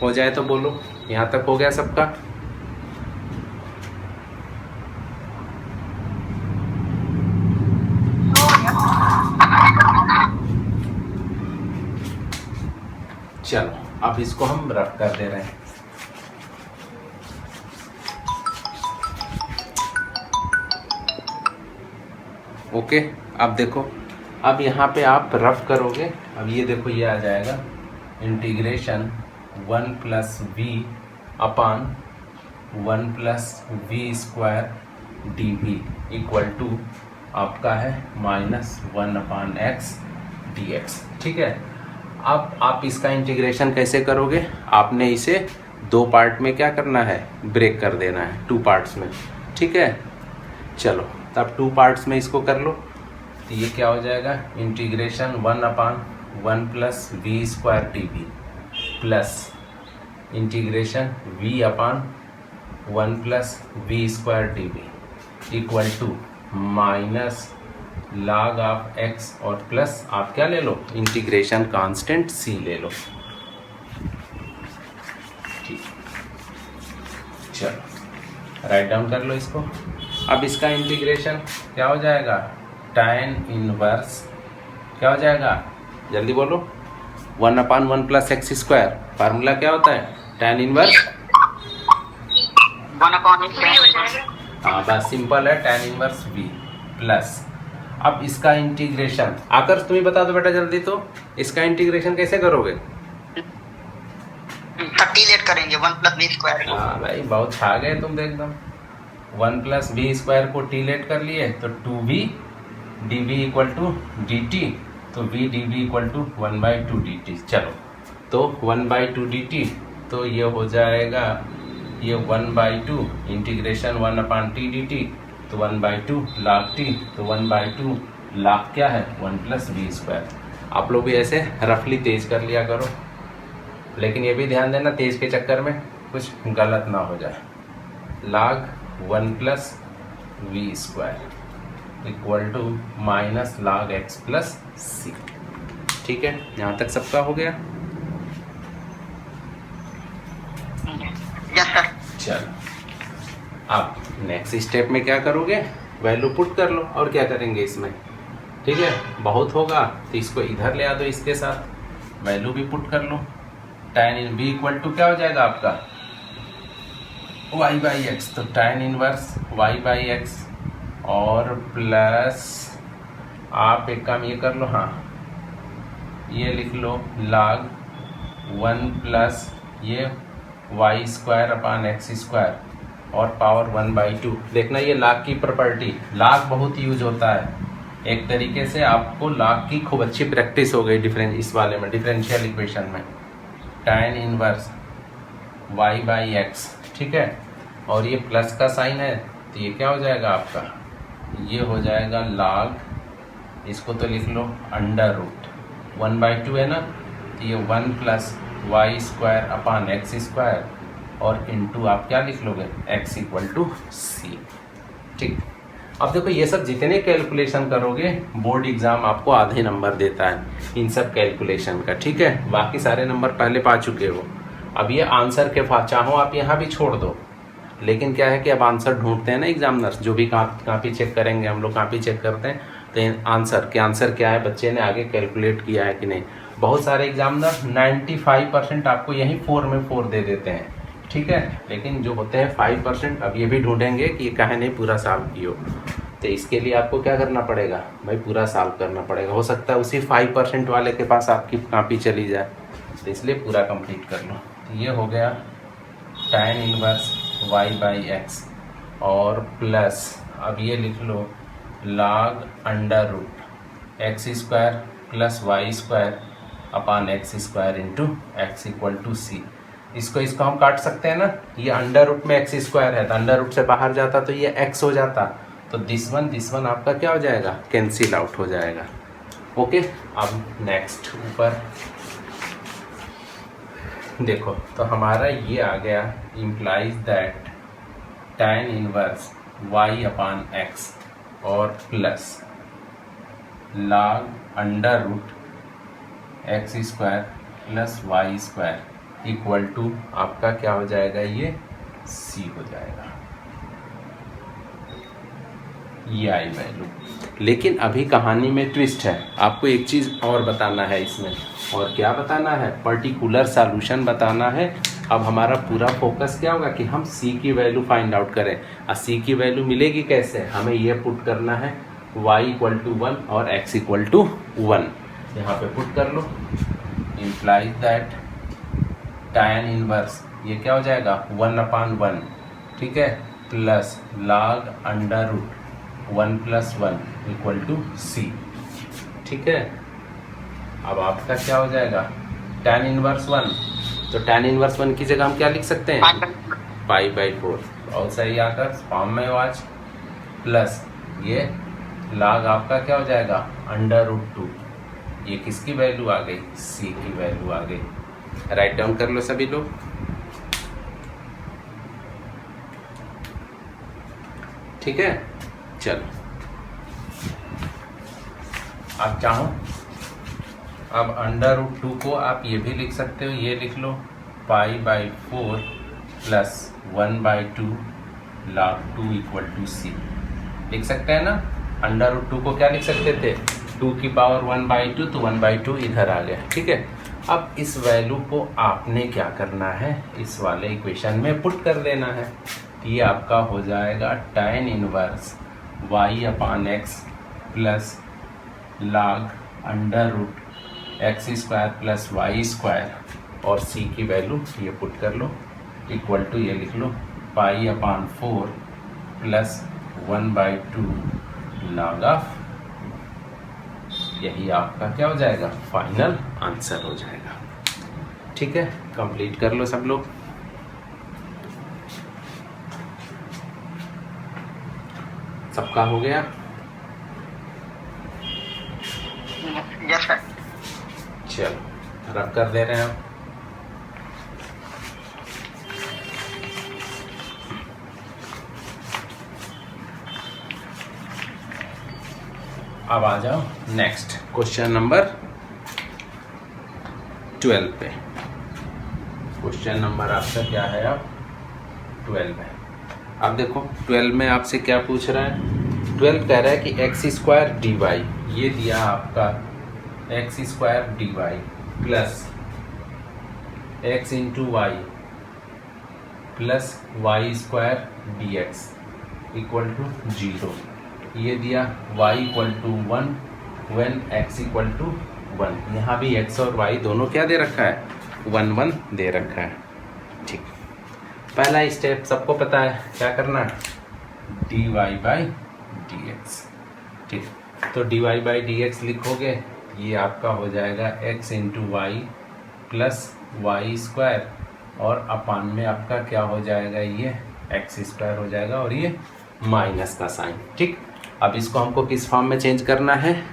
हो जाए तो बोलो, यहाँ तक हो गया सबका। चलो अब इसको हम रफ कर दे रहे हैं। ओके अब देखो, अब यहाँ पे आप रफ करोगे, अब ये देखो ये आ जाएगा integration 1 plus v upon 1 plus v square dv equal to आपका है -1 अपान x dx, ठीक है। अब आप इसका इंटीग्रेशन कैसे करोगे, आपने इसे 2 पार्ट में क्या करना है, ब्रेक कर देना है, 2 पार्ट्स में, ठीक है। चलो तब 2 पार्ट्स में इसको कर लो, तो ये क्या हो जाएगा, integration 1 upon 1 plus v square dv plus integration v upon 1 plus v square dv equal to minus log of x और प्लस आप क्या ले लो, इंटीग्रेशन कांस्टेंट c ले लो, ठीक। चलो राइट डाउन कर लो इसको। अब इसका इंटीग्रेशन क्या हो जाएगा, tan इनवर्स क्या हो जाएगा, जल्दी बोलो, 1 upon 1 plus x square, formula क्या होता है, tan इनवर्स 1 अपॉन हाँ बस सिंपल है, tan इनवर्स v प्लस, अब इसका इंटीग्रेशन आकर तुम्हें बता दो बेटा जल्दी, तो इसका इंटीग्रेशन कैसे करोगे, 30 लेट करेंगे 1 प्लस वी स्क्वायर। हाँ भाई बहुत छा गए तुम तो एकदम, 1 प्लस वी स्क्वायर को टी लेट कर लिए, तो 2v dv equal to dt, तो v dv equal to 1/2 dt। चलो तो 1/2 dt, तो ये हो जाएगा ये 1/2 इंटीग्रेशन 1 अपान टी dt, तो 1/2 log t, तो 1/2 log क्या है, 1 प्लस वी स्क्वायर। आप लोग भी ऐसे रफली तेज कर लिया करो, लेकिन ये भी ध्यान देना तेज के चक्कर में कुछ गलत ना हो जाए। log 1 plus v square equal to minus log x plus c, ठीक है। यहाँ तक सबका हो गया, यस सर। चलो अब नेक्स्ट स्टेप में क्या करोगे, वैल्यू पुट कर लो, और क्या करेंगे इसमें, ठीक है। बहुत होगा तो इसको इधर ले आ दो, इसके साथ वैल्यू भी पुट कर लो, tan in v equal to क्या हो जाएगा आपका y/x, तो tan इनवर्स y/x और प्लस आप एक काम ये कर लो, हाँ ये लिख लो log 1 प्लस ये y square upon x square और पावर 1/2। देखना ये log की प्रॉपर्टी, log बहुत यूज होता है, एक तरीके से आपको log की खूब अच्छी प्रैक्टिस हो गई इस वाले में, डिफरेंशियल इक्वेशन में। tan इनवर्स y/x, ठीक है, और ये प्लस का साइन है तो ये क्या हो जाएगा आपका, ये हो जाएगा log, इसको तो लिख लो अंडर रूट 1/2 है ना, तो ये 1 plus y square upon x square और इनटू आप क्या लिख लोगे x इक्वल टू सी। ठीक, अब देखो ये सब जितने कैलकुलेशन करोगे बोर्ड एग्जाम आपको आधे नंबर देता है इन सब कैलकुलेशन का, ठीक है, बाकी सारे नंबर पहले पा चुके हो। अब ये आंसर के चाहो आप यहाँ भी छोड़ दो, लेकिन क्या है कि अब आंसर ढूंढते हैं ना एग्जामिनर्स, जो भी कापी चेक करेंगे, हम लोग कापी चेक करते हैं तो आंसर क्या है, बच्चे ने आगे कैलकुलेट किया है कि नहीं। बहुत सारे एग्जामिनर 95% आपको यहीं 4 में 4 दे देते हैं, ठीक है, लेकिन जो होते हैं 5% अब ये भी ढूंढेंगे कि ये काहे नहीं पूरा सॉल्व कियो, तो इसके लिए आपको क्या करना पड़ेगा भाई, पूरा सॉल्व करना पड़ेगा। हो सकता है उसी 5% वाले के पास आपकी कापी चली जाए, तो इसलिए पूरा कंप्लीट कर लो। तो ये हो गया tan इनवर्स y/x और प्लस अब ये लिख लो log under root x square plus y square upon x square into x equal to c. इसको हम काट सकते हैं ना, ये अंडर रूट में एक्स स्क्वायर है तो अंडर रूट से बाहर जाता तो ये एक्स हो जाता, तो दिस वन आपका क्या हो जाएगा, कैंसिल आउट हो जाएगा। ओके, अब नेक्स्ट ऊपर देखो, तो हमारा ये आ गया implies that tan inverse y upon x और plus log under root x square plus y square equal to आपका क्या हो जाएगा, ये c हो जाएगा, ये आई वैल्यू। लेकिन अभी कहानी में ट्विस्ट है, आपको एक चीज़ और बताना है इसमें, और क्या बताना है, पर्टिकुलर सॉल्यूशन बताना है। अब हमारा पूरा फोकस क्या होगा कि हम c की वैल्यू फाइंड आउट करें। और c की वैल्यू मिलेगी कैसे, हमें ये पुट करना है y इक्वल टू 1 और x इक्वल टू 1, यहाँ पे पुट कर लो, इम्प्लाइज दैट tan इनवर्स ये क्या हो जाएगा 1/1, ठीक है, plus log under root 1 + 1 equal to c, ठीक है। अब आपका क्या हो जाएगा tan इनवर्स 1, तो tan इनवर्स 1 की जगह हम क्या लिख सकते हैं π/4, और सही आकर फॉर्म में आज प्लस ये log आपका क्या हो जाएगा अंडर रूट 2, ये किसकी वैल्यू आ गई, c की वैल्यू आ गई। राइट डाउन कर लो सभी लोग। ठीक है, चलो आप चाहो अब अंडर रूट 2 को आप ये भी लिख सकते हो, ये लिख लो π/4 plus 1/2 log 2 equal to c, लिख सकते हैं ना। अंडर रूट 2 को क्या लिख सकते थे, 2 की पावर 1/2, तो 1/2 इधर आ गया, ठीक है। अब इस वैल्यू को आपने क्या करना है, इस वाले इक्वेशन में पुट कर देना है। ये आपका हो जाएगा tan inverse y upon x plus log under root x square plus y square और c की वैल्यू ये पुट कर लो, इक्वल टू ये लिख लो π/4 प्लस 1/2 log ऑफ, यही आपका क्या हो जाएगा, फाइनल आंसर हो जाएगा। ठीक है, कंप्लीट कर लो सब लोग। सबका हो गया, यस सर। चलो रब कर दे रहे हैं आप। अब आ जाओ नेक्स्ट क्वेश्चन नंबर 12 पे। क्वेश्चन नंबर आपका क्या है, अब 12 है। अब देखो 12 में आपसे क्या पूछ रहा है, 12 कह रहा है कि x² dy, ये दिया आपका x² dy plus x into y plus y² dx equal to 0। ये दिया y equal to 1 when x equal to 1। यहाँ भी x और y दोनों क्या दे रखा है, 1 1 दे रखा है। ठीक, पहला स्टेप सबको पता है क्या करना है, dy बाई dx। ठीक, तो dy बाई dx लिखोगे, ये आपका हो जाएगा x into y plus y square, और अपान में आपका क्या हो जाएगा, ये एक्स स्क्वायर हो जाएगा, और ये माइनस का साइन। ठीक, अब इसको हमको किस फॉर्म में चेंज करना है,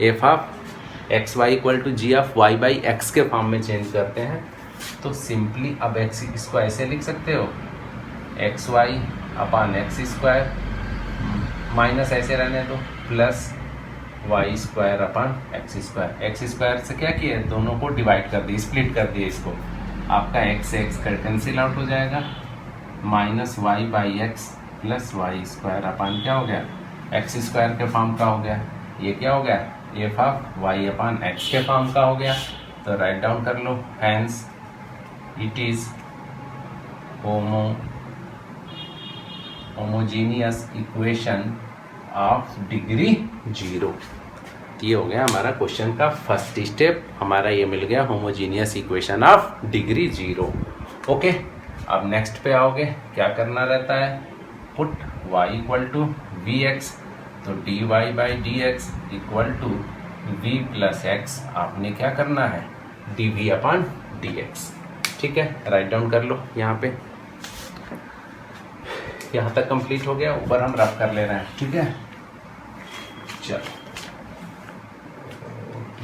f of x y equal to g of y by x के फॉर्म में चेंज करते हैं। तो सिंपली अब एक्स इसको ऐसे लिख सकते हो, x y upon x square, minus ऐसे रहने दो, plus y square upon x square. X square से क्या किया, दोनों को डिवाइड कर दिए, स्प्लिट कर दिए इसको, आपका एक्स से एक्स कैंसिल आउट हो जाएगा, minus y by x plus y square upon क्या हो गया, एक्स स्क्वायर के फॉर्म का हो गया, ये क्या हो गया, f of y upon x के फॉर्म का हो गया। तो राइट डाउन कर लो, hence it is homogeneous equation of degree 0। ये हो गया हमारा क्वेश्चन का फर्स्ट स्टेप, हमारा ये मिल गया homogeneous equation of degree 0। Okay, अब नेक्स्ट पे आओगे, क्या करना रहता है, put y equal to v x, तो dy by D x equal to v plus x, आपने क्या करना है, dv अपान dx। ठीक है, राइट डाउन कर लो यहाँ पे, यहाँ तक कंप्लीट हो गया, ऊपर हम रफ कर ले रहे हैं। ठीक है, चलो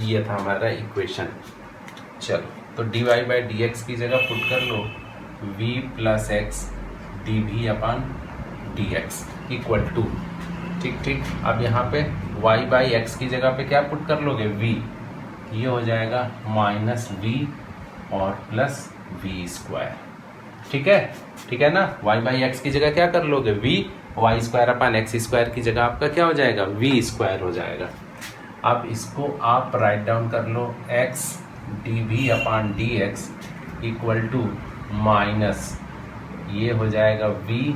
ये था हमारा इक्वेशन। चलो तो dy बाई डी एक्स की जगह पुट कर लो v plus x dv upon dx equal to, ठीक, अब यहाँ पे y बाई एक्स की जगह पे क्या पुट कर लोगे, v, ये हो जाएगा माइनस v और प्लस v स्क्वायर। ठीक है ना, y बाई एक्स की जगह क्या कर लोगे, v, y square upon x square की जगह आपका क्या हो जाएगा, v स्क्वायर हो जाएगा। अब इसको आप राइट डाउन कर लो, x dv upon dx equal to minus, ये हो जाएगा v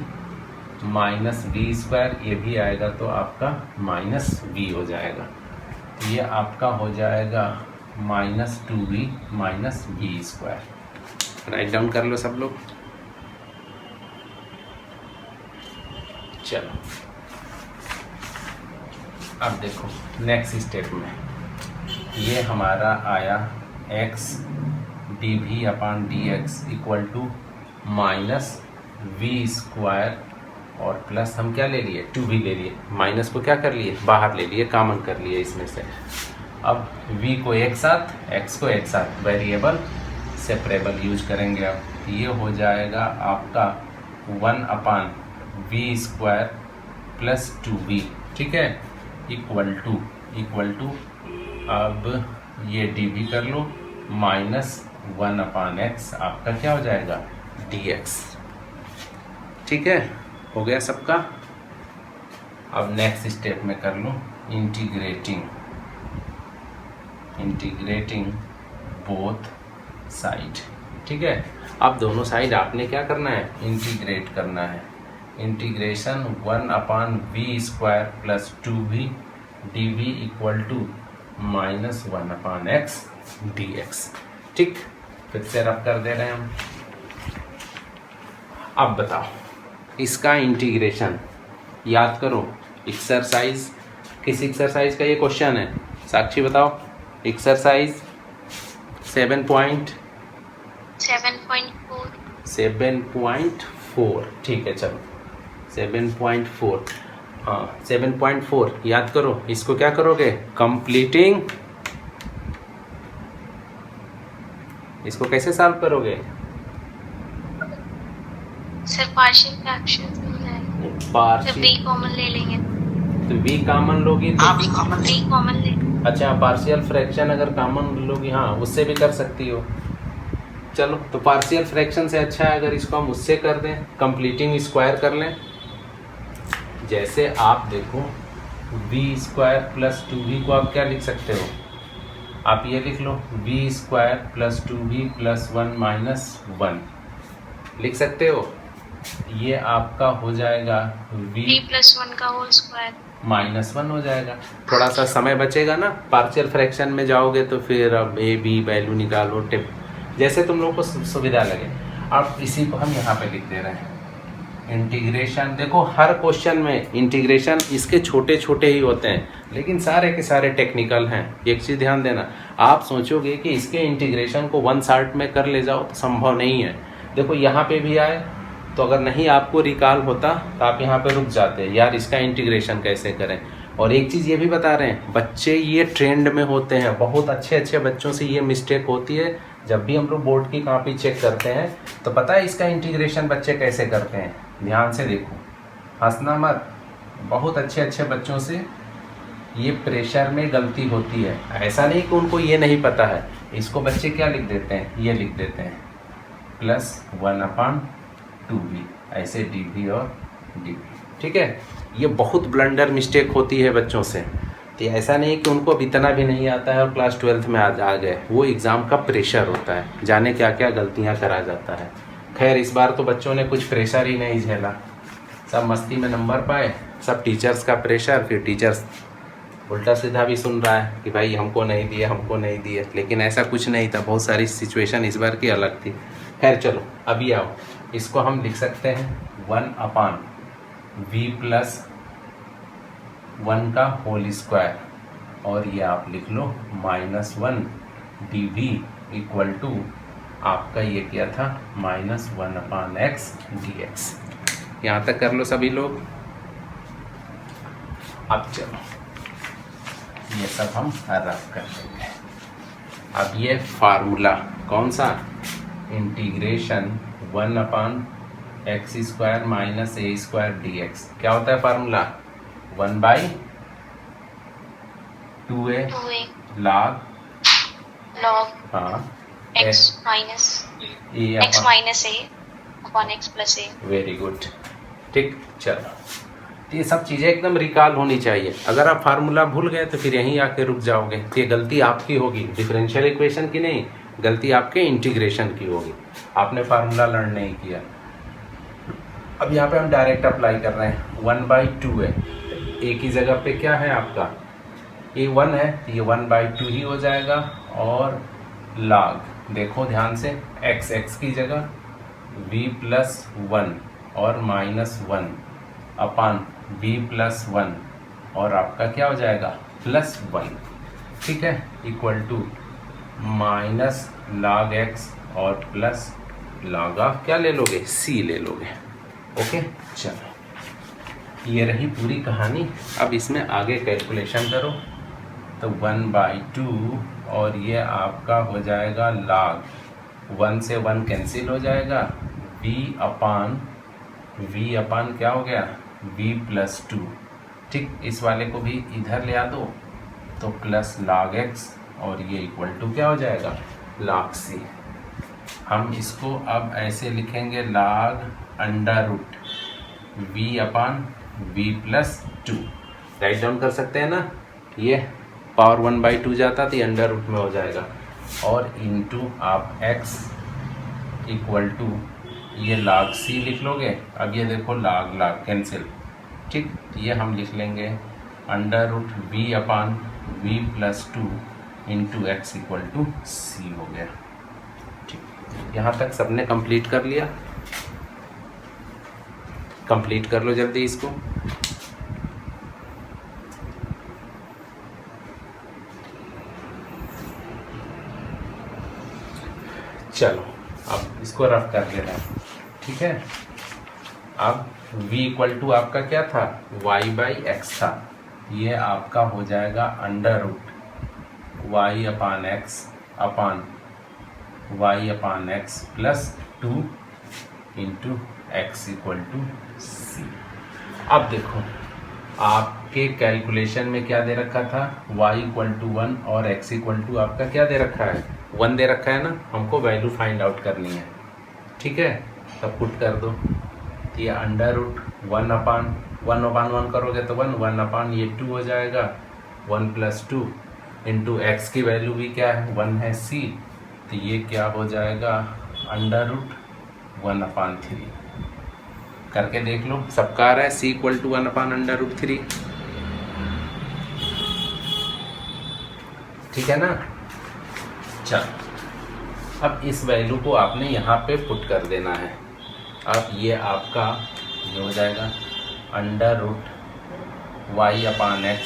माइनस वी स्क्वायर, ये भी आएगा तो आपका माइनस v हो जाएगा, ये आपका हो जाएगा minus 2v minus v square. Right down कर लो सब लोग। चलो अब देखो नेक्स्ट स्टेप में, ये हमारा आया x dv upon dx equal to minus v square, और प्लस हम क्या ले लिए, 2v ले लिए, माइनस को क्या कर लिए, बाहर ले लिए, कॉमन कर लिए इसमें से। अब v को एक साथ, x को एक साथ, वेरिएबल सेपरेबल यूज करेंगे। अब ये हो जाएगा आपका 1 upon v square plus 2v, ठीक है, इक्वल टू अब ये dv कर लो, माइनस 1 अपान एक्स, आपका क्या हो जाएगा, dx। ठीक है, हो गया सबका। अब नेक्स्ट स्टेप में कर लो इंटीग्रेटिंग बोथ साइड। ठीक है, अब दोनों साइड आपने क्या करना है, इंटीग्रेट करना है। Integration 1 upon v square plus 2v dv equal to minus 1 upon x dx। ठीक, फिर से रफ कर दे रहे हैं हम। अब बताओ इसका इंटीग्रेशन याद करो, एक्सरसाइज, किस एक्सरसाइज का ये क्वेश्चन है, साक्षी बताओ, एक्सरसाइज 7.4। ठीक है, चलो 7.4, हाँ 7.4 याद करो, इसको क्या करोगे, कंप्लीटिंग, इसको कैसे सॉल्व करोगे, सर पार्शियल फ्रैक्शंस मिल जाएगा, सर v कॉमन ले लेंगे, तो v कॉमन लोगी तो v कॉमन ले, अच्छा पार्शियल फ्रैक्शन अगर कॉमन लोगी, हाँ उससे भी कर सकती हो। चलो तो पार्शियल फ्रैक्शन से अच्छा है अगर इसको हम उससे कर दें, कंप्लीटिंग स्क्वायर कर लें। जैसे आप देखो वी स्क्वायर प्लस 2v को आप क्या लिख सकते हो, आप ये लिख लो v square plus 2v plus 1 minus 1 लिख सकते हो। ये आपका हो जाएगा v प्लस 1 का होल स्क्वायर -1 हो जाएगा। थोड़ा सा समय बचेगा ना, पार्शियल फ्रैक्शन में जाओगे तो फिर अब ए बी वैल्यू निकालो, टिप जैसे तुम लोग को सुविधा लगे। अब इसी को हम यहाँ पे लिख दे रहे हैं इंटीग्रेशन। देखो हर क्वेश्चन में इंटीग्रेशन इसके छोटे छोटे ही होते हैं, लेकिन सारे के सारे टेक्निकल हैं। एक चीज़ ध्यान देना, आप सोचोगे कि इसके इंटीग्रेशन को 1 शॉट में कर ले जाओ तो संभव नहीं है। देखो यहाँ पे भी आए तो अगर नहीं आपको रिकॉल होता तो आप यहाँ पे रुक जाते, यार इसका इंटीग्रेशन कैसे करें। और एक चीज़ ये भी बता रहे हैं, बच्चे ये ट्रेंड में होते हैं, बहुत अच्छे अच्छे बच्चों से ये मिस्टेक होती है। जब भी हम लोग बोर्ड की कॉपी चेक करते हैं तो पता है इसका इंटीग्रेशन बच्चे कैसे करते हैं। ध्यान से देखो, हंसना मत, बहुत अच्छे अच्छे बच्चों से ये प्रेशर में गलती होती है। ऐसा नहीं कि उनको ये नहीं पता है। इसको बच्चे क्या लिख देते हैं, ये लिख देते हैं +1/2v, ऐसे dv और dv। ठीक है, ये बहुत ब्लंडर मिस्टेक होती है बच्चों से। तो ऐसा नहीं कि उनको अब इतना भी नहीं आता है और क्लास 12th में आ गए, वो एग्ज़ाम का प्रेशर होता है, जाने क्या क्या गलतियां करा जाता है। खैर इस बार तो बच्चों ने कुछ प्रेशर ही नहीं झेला, सब मस्ती में नंबर पाए, सब टीचर्स का प्रेशर। फिर टीचर्स उल्टा सीधा भी सुन रहा है कि भाई हमको नहीं दिए, हमको नहीं दिए, लेकिन ऐसा कुछ नहीं था। बहुत सारी सिचुएशन इस बार की अलग थी। खैर चलो अभी आओ, इसको हम लिख सकते हैं 1/v + 1 का होल स्क्वायर, और ये आप लिख लो -1 dv = आपका ये क्या था -1/x dx। यहाँ तक कर लो सभी लोग। अब चलो ये सब हम रफ कर देंगे। अब ये फार्मूला कौन सा, इंटीग्रेशन 1/x² - a² dx क्या होता है फार्मूला, 1/2a log हाँ x minus a/x + a। Very good, ठीक। चलो तो ये सब चीज़ें एकदम रिकॉल होनी चाहिए। अगर आप फार्मूला भूल गए तो फिर यहीं आके रुक जाओगे, तो ये गलती आपकी होगी, डिफरेंशियल इक्वेशन की नहीं, गलती आपके इंटीग्रेशन की होगी। आपने फार्मूला लर्न नहीं किया। अब यहाँ पे हम डायरेक्ट अप्लाई कर रहे हैं। 1/2 है, ए की जगह पे क्या है आपका ए 1 है, तो ये 1/2 ही हो जाएगा। और log देखो ध्यान से, x की जगह v + 1 और -1/v + 1 और आपका क्या हो जाएगा +1, ठीक है, = -log x और log ऑफ क्या ले लोगे, c ले लोगे। ओके चलो ये रही पूरी कहानी। अब इसमें आगे कैलकुलेशन करो, तो 1/2 और ये आपका हो जाएगा log 1 से 1 कैंसिल हो जाएगा, v अपान क्या हो गया v + 2, ठीक। इस वाले को भी इधर ले आ दो तो +log x और ये = क्या हो जाएगा log c। हम इसको अब ऐसे लिखेंगे log √v/v + 2, राइट डाउन कर सकते हैं ना। ये पावर 1/2 जाता तो ये √ में हो जाएगा, और इंटू आप x = ये log c लिख लोगे। अब ये देखो log कैंसिल, ठीक, ये हम लिख लेंगे √v/v + 2 इंटू x = c हो गया, ठीक। यहाँ तक सबने कंप्लीट कर लिया, कंप्लीट कर लो जल्दी इसको। चलो अब इसको रफ कर लेना है, ठीक है। अब v = आपका क्या था y/x था, ये आपका हो जाएगा √y/x + 2 इंटू x = c। अब देखो आपके कैलकुलेशन में क्या दे रखा था, y = 1 और x = आपका क्या दे रखा है 1 दे रखा है ना। हमको वैल्यू फाइंड आउट करनी है, ठीक है। तब पुट कर दो, ये √1/1 करोगे तो 1 ये 2 हो जाएगा, 1 + 2 इंटू एक्स की वैल्यू भी क्या है 1 है c, तो ये क्या हो जाएगा √1/3। करके देख लो, सबका आ रहा है c इक्वल टू 1/√3। ठीक है ना। चल अब इस वैल्यू को आपने यहाँ पे पुट कर देना है। अब ये आपका ये हो जाएगा √y/x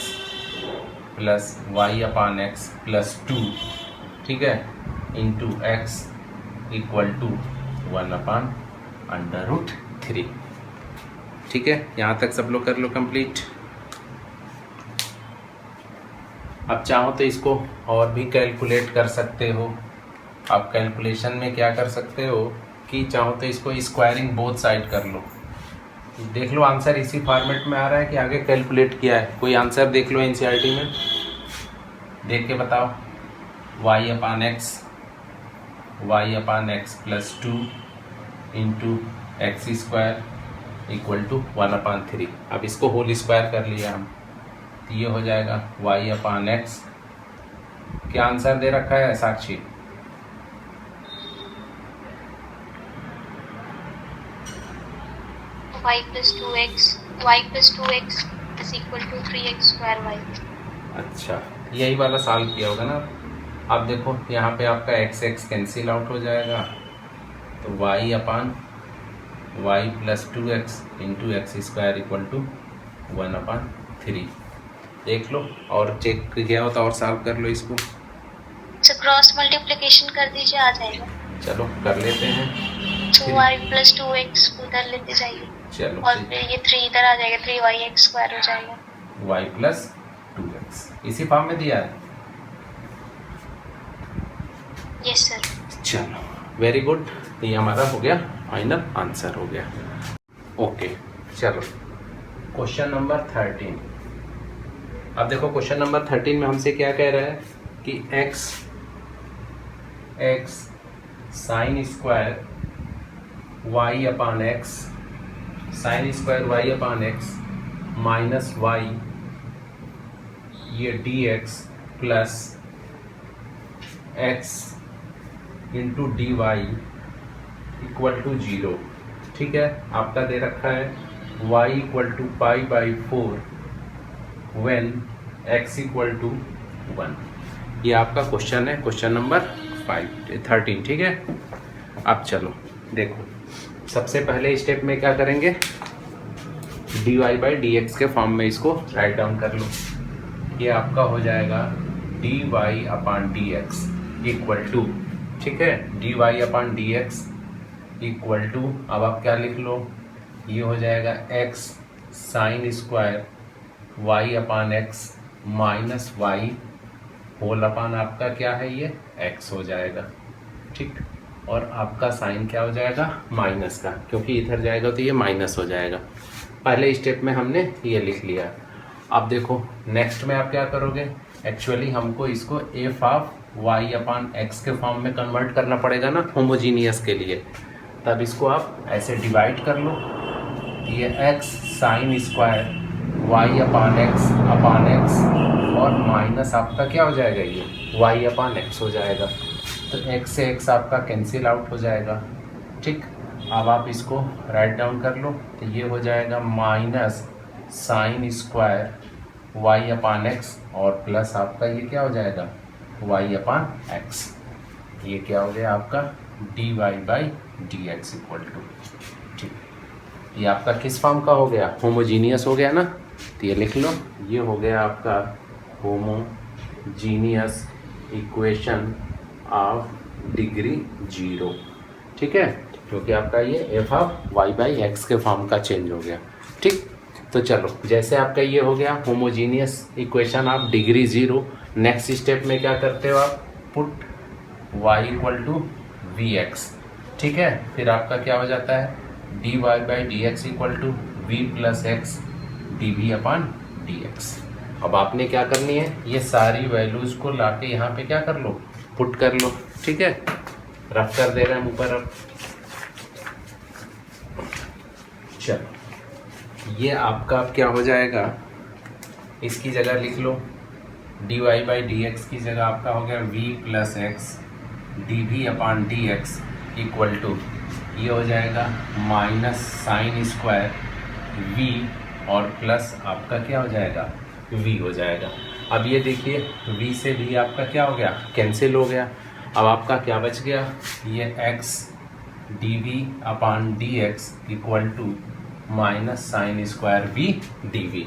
प्लस y/x प्लस 2, ठीक है, इंटू x इक्वल टू 1/√3। ठीक है, यहाँ तक सब लोग कर लो कंप्लीट। अब चाहो तो इसको और भी कैलकुलेट कर सकते हो। आप कैलकुलेशन में क्या कर सकते हो कि चाहो तो इसको स्क्वायरिंग बोथ साइड कर लो। देख लो आंसर इसी फॉर्मेट में आ रहा है कि आगे कैलकुलेट किया है। कोई आंसर देख लो एनसीईआरटी में, देख के बताओ। y/x plus 2 into x square equal to 1/3। अब इसको होल स्क्वायर कर लिया हम, तो ये हो जाएगा y/x। क्या आंसर दे रखा है साक्षी? y plus 2x is equal to 3x square y। अच्छा, यही वाला सॉल्व किया होगा ना। अब देखो यहाँ पे आपका x कैंसिल आउट हो जाएगा, तो y plus 2x into x square equal to 1/3। देख लो और चेक किया हो तो और सॉल्व कर लो इसको। तो क्रॉस मल्टीप्लिकेशन कर दीजिए, आ जाएगा। चलो कर लेते हैं। 2y प्लस 2x उधर लेते जाइए, चलो और फिर ये 3 इधर आ जाएगा, 3yx स्क्वायर हो जाएगा। y प्लस 2x इसी फॉर्म में दिया है। Yes sir. चलो वेरी गुड, ये हमारा हो गया, फाइनल आंसर हो गया। ओके चलो क्वेश्चन नंबर 13। अब देखो क्वेश्चन नंबर 13 में हमसे क्या कह रहा है कि x sine square y/x minus y ये dx plus x into d y equal to 0। ठीक है, आपका दे रखा है y equal to π/4 when x equal to 1। ये आपका क्वेश्चन है, क्वेश्चन नंबर 13। ठीक है, अब चलो देखो, सबसे पहले स्टेप में क्या करेंगे, dy/dx के फॉर्म में इसको राइट डाउन कर लो। ये आपका हो जाएगा dy/dx इक्वल टू, ठीक है, dy/dx इक्वल टू, अब आप क्या लिख लो, ये हो जाएगा x sine square y/x minus y whole upon आपका क्या है, ये x हो जाएगा। ठीक, और आपका साइन क्या हो जाएगा, माइनस का, क्योंकि इधर जाएगा तो ये माइनस हो जाएगा। पहले स्टेप में हमने ये लिख लिया। अब देखो नेक्स्ट में आप क्या करोगे, एक्चुअली हमको इसको एफ ऑफ y/x के फॉर्म में कन्वर्ट करना पड़ेगा ना, होमोजीनियस के लिए। तब इसको आप ऐसे डिवाइड कर लो, ये x साइन स्क्वायर y/x और माइनस आपका क्या हो जाएगा, ये y/x हो जाएगा। तो x से x आपका कैंसिल आउट हो जाएगा। ठीक, अब आप इसको राइट डाउन कर लो, तो ये हो जाएगा माइनस साइन स्क्वायर y/x और प्लस आपका ये क्या हो जाएगा y/x। ये क्या हो गया आपका dy/dx इक्वल टू, ठीक, ये आपका किस फॉर्म का हो गया, होमोजीनियस हो गया ना। तो ये लिख लो, ये हो गया आपका होमोजीनियस इक्वेशन ऑफ डिग्री 0। ठीक है, क्योंकि आपका ये एफ ऑफ y/x के फॉर्म का चेंज हो गया। ठीक, तो चलो जैसे आपका ये हो गया homogeneous equation of degree 0, next step में क्या करते हो आप, put y equal to vx। ठीक है, फिर आपका क्या हो जाता है dy/dx equal to v plus x dv/dx। अब आपने क्या करनी है, ये सारी वैल्यूज को लाके यहाँ पे क्या कर लो, पुट कर लो। ठीक है, रफ कर दे रहे हैं ऊपर। अब चलो ये आपका अब क्या हो जाएगा, इसकी जगह लिख लो dy/dx की जगह आपका हो गया v plus x dv/dx equal to, ये हो जाएगा माइनस साइन स्क्वायर v और प्लस आपका क्या हो जाएगा v हो जाएगा। अब ये देखिए v से v आपका क्या हो गया, कैंसिल हो गया। अब आपका क्या बच गया, ये x dv upon dx equal to minus sine square v dv।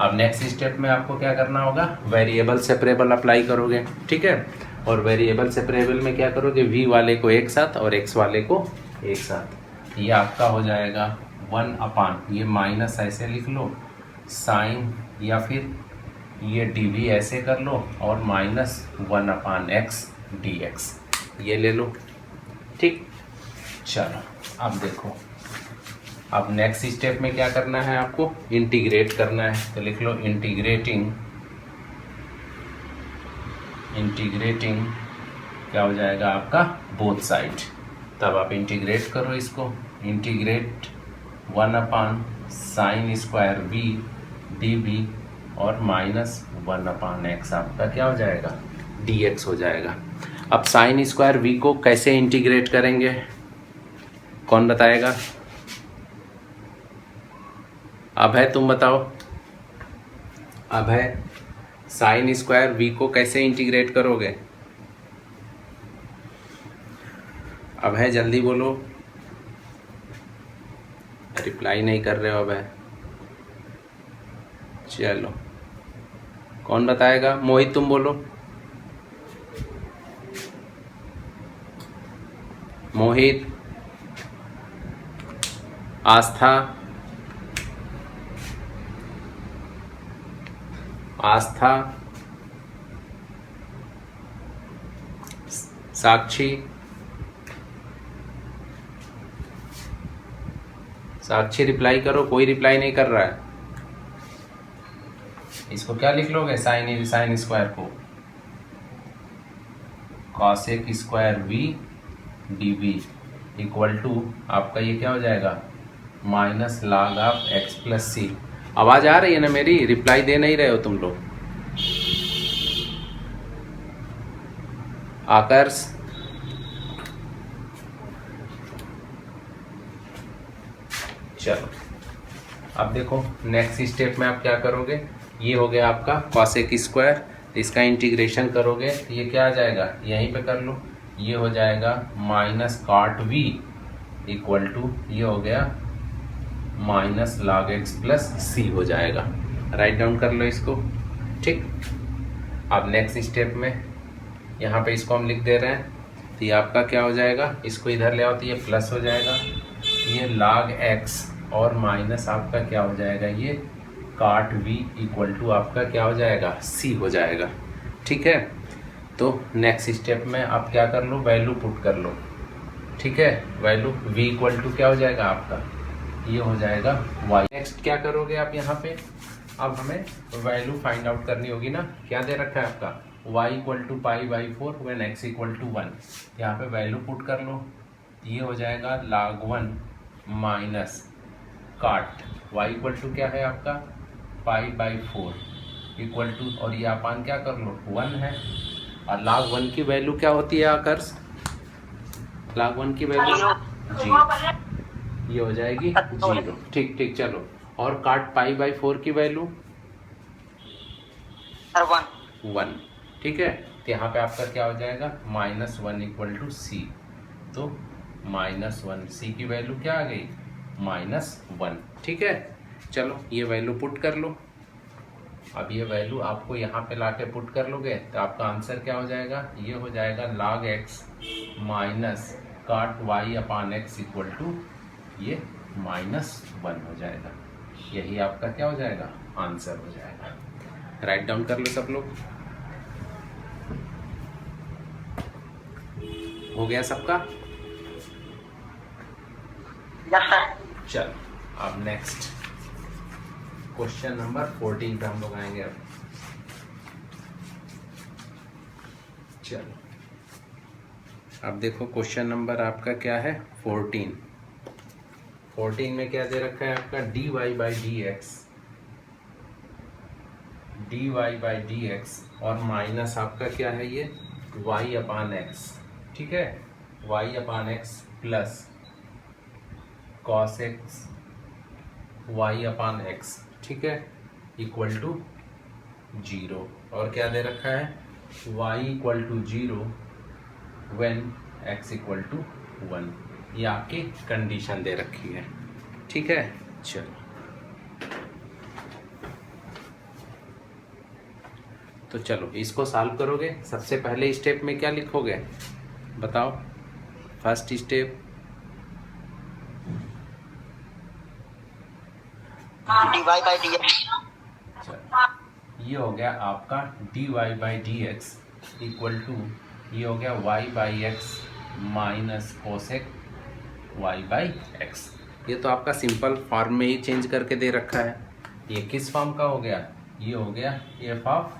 अब नेक्स्ट स्टेप में आपको क्या करना होगा, वेरिएबल सेपरेबल अप्लाई करोगे, ठीक है। और वेरिएबल सेपरेबल में क्या करोगे, v वाले को एक साथ और x वाले को एक साथ। ये आपका हो जाएगा 1 अपान, ये माइनस ऐसे लिख लो साइन, या फिर ये dv ऐसे कर लो और माइनस 1 अपान x dx ये ले लो, ठीक। चलो अब देखो, अब नेक्स्ट स्टेप में क्या करना है, आपको इंटीग्रेट करना है। तो लिख लो इंटीग्रेटिंग क्या हो जाएगा आपका, बोथ साइड। तब आप इंटीग्रेट करो इसको, इंटीग्रेट 1 अपान साइन स्क्वायर v dv और माइनस 1 अपान x आपका क्या हो जाएगा, dx हो जाएगा। अब साइन स्क्वायर v को कैसे इंटीग्रेट करेंगे, कौन बताएगा? अब है, तुम बताओ। अब है साइन स्क्वायर v को कैसे इंटीग्रेट करोगे? अब है, जल्दी बोलो, रिप्लाई नहीं कर रहे हो। अब है, चलो कौन बताएगा? मोहित तुम बोलो। मोहित, आस्था, साक्षी, रिप्लाई करो। कोई रिप्लाई नहीं कर रहा है। इसको क्या लिख लोगे, साइन स्क्वायर को cosec square v dv equal to आपका ये क्या हो जाएगा, minus log of x plus c. आवाज आ रही है ना मेरी? रिप्लाई दे नहीं रहे हो तुम लोग। आकर्ष, चलो अब देखो नेक्स्ट स्टेप में आप क्या करोगे, ये हो गया आपका कॉसेक स्क्वायर, इसका इंटीग्रेशन करोगे तो ये क्या आ जाएगा, यहीं पे कर लो, ये हो जाएगा minus cot v equal to ये हो गया minus log x plus c हो जाएगा। राइट डाउन कर लो इसको, ठीक। अब नेक्स्ट स्टेप में यहाँ पे इसको हम लिख दे रहे हैं, तो ये आपका क्या हो जाएगा, इसको इधर ले आओ तो ये प्लस हो जाएगा, ये log x और माइनस आपका क्या हो जाएगा, ये काट v इक्वल टू आपका क्या हो जाएगा, c हो जाएगा, ठीक है। तो नेक्स्ट स्टेप में आप क्या कर लो, वैल्यू पुट कर लो, ठीक है। वैल्यू v इक्वल टू क्या हो जाएगा आपका, ये हो जाएगा y। नेक्स्ट क्या करोगे आप यहाँ पे, अब हमें वैल्यू फाइंड आउट करनी होगी ना। क्या दे रखा है आपका, y equal to π/4 when x equal to 1। यहाँ पे वैल्यू पुट कर लो, ये हो जाएगा log 1 minus cot y equal to क्या है आपका π/4 इक्वल टू, और ये अपान क्या कर लो 1 है, और log 1 की वैल्यू क्या होती है आकर्ष, log 1 की वैल्यू जी, ये हो जाएगी 0, ठीक ठीक। चलो, और काट π/4 की वैल्यू 1, ठीक है। तो यहाँ पे आपका क्या हो जाएगा, -1 इक्वल टू सी। तो -1 सी की वैल्यू क्या आ गई, -1, ठीक है। चलो ये वैल्यू पुट कर लो। अब ये वैल्यू आपको यहाँ पे लाके पुट कर लोगे तो आपका आंसर क्या हो जाएगा, ये हो जाएगा log x minus cot y upon x equal to ये -1 हो जाएगा। यही आपका क्या हो जाएगा, आंसर हो जाएगा। राइट डाउन कर लो सब लोग। हो गया सबका? चलो अब नेक्स्ट क्वेश्चन नंबर 14 पे हम लोग आएंगे। अब चलो अब देखो क्वेश्चन नंबर आपका क्या है, 14 में क्या दे रखा है आपका, dy dx और माइनस आपका क्या है ये y अपान x, ठीक है, y upon x plus cos x y upon x, ठीक है, इक्वल टू 0। और क्या दे रखा है, y equal to 0 when x equal to 1। ये आपकी कंडीशन दे रखी है, ठीक है। चलो तो चलो इसको सॉल्व करोगे। सबसे पहले स्टेप में क्या लिखोगे बताओ, first step dy by dx। ये हो गया आपका dy by D x equal to, ये हो गया y by x minus cosec y by x. ये तो आपका सिंपल फॉर्म में ही चेंज करके दे रखा है। ये किस फॉर्म का हो गया, ये हो गया एफ ऑफ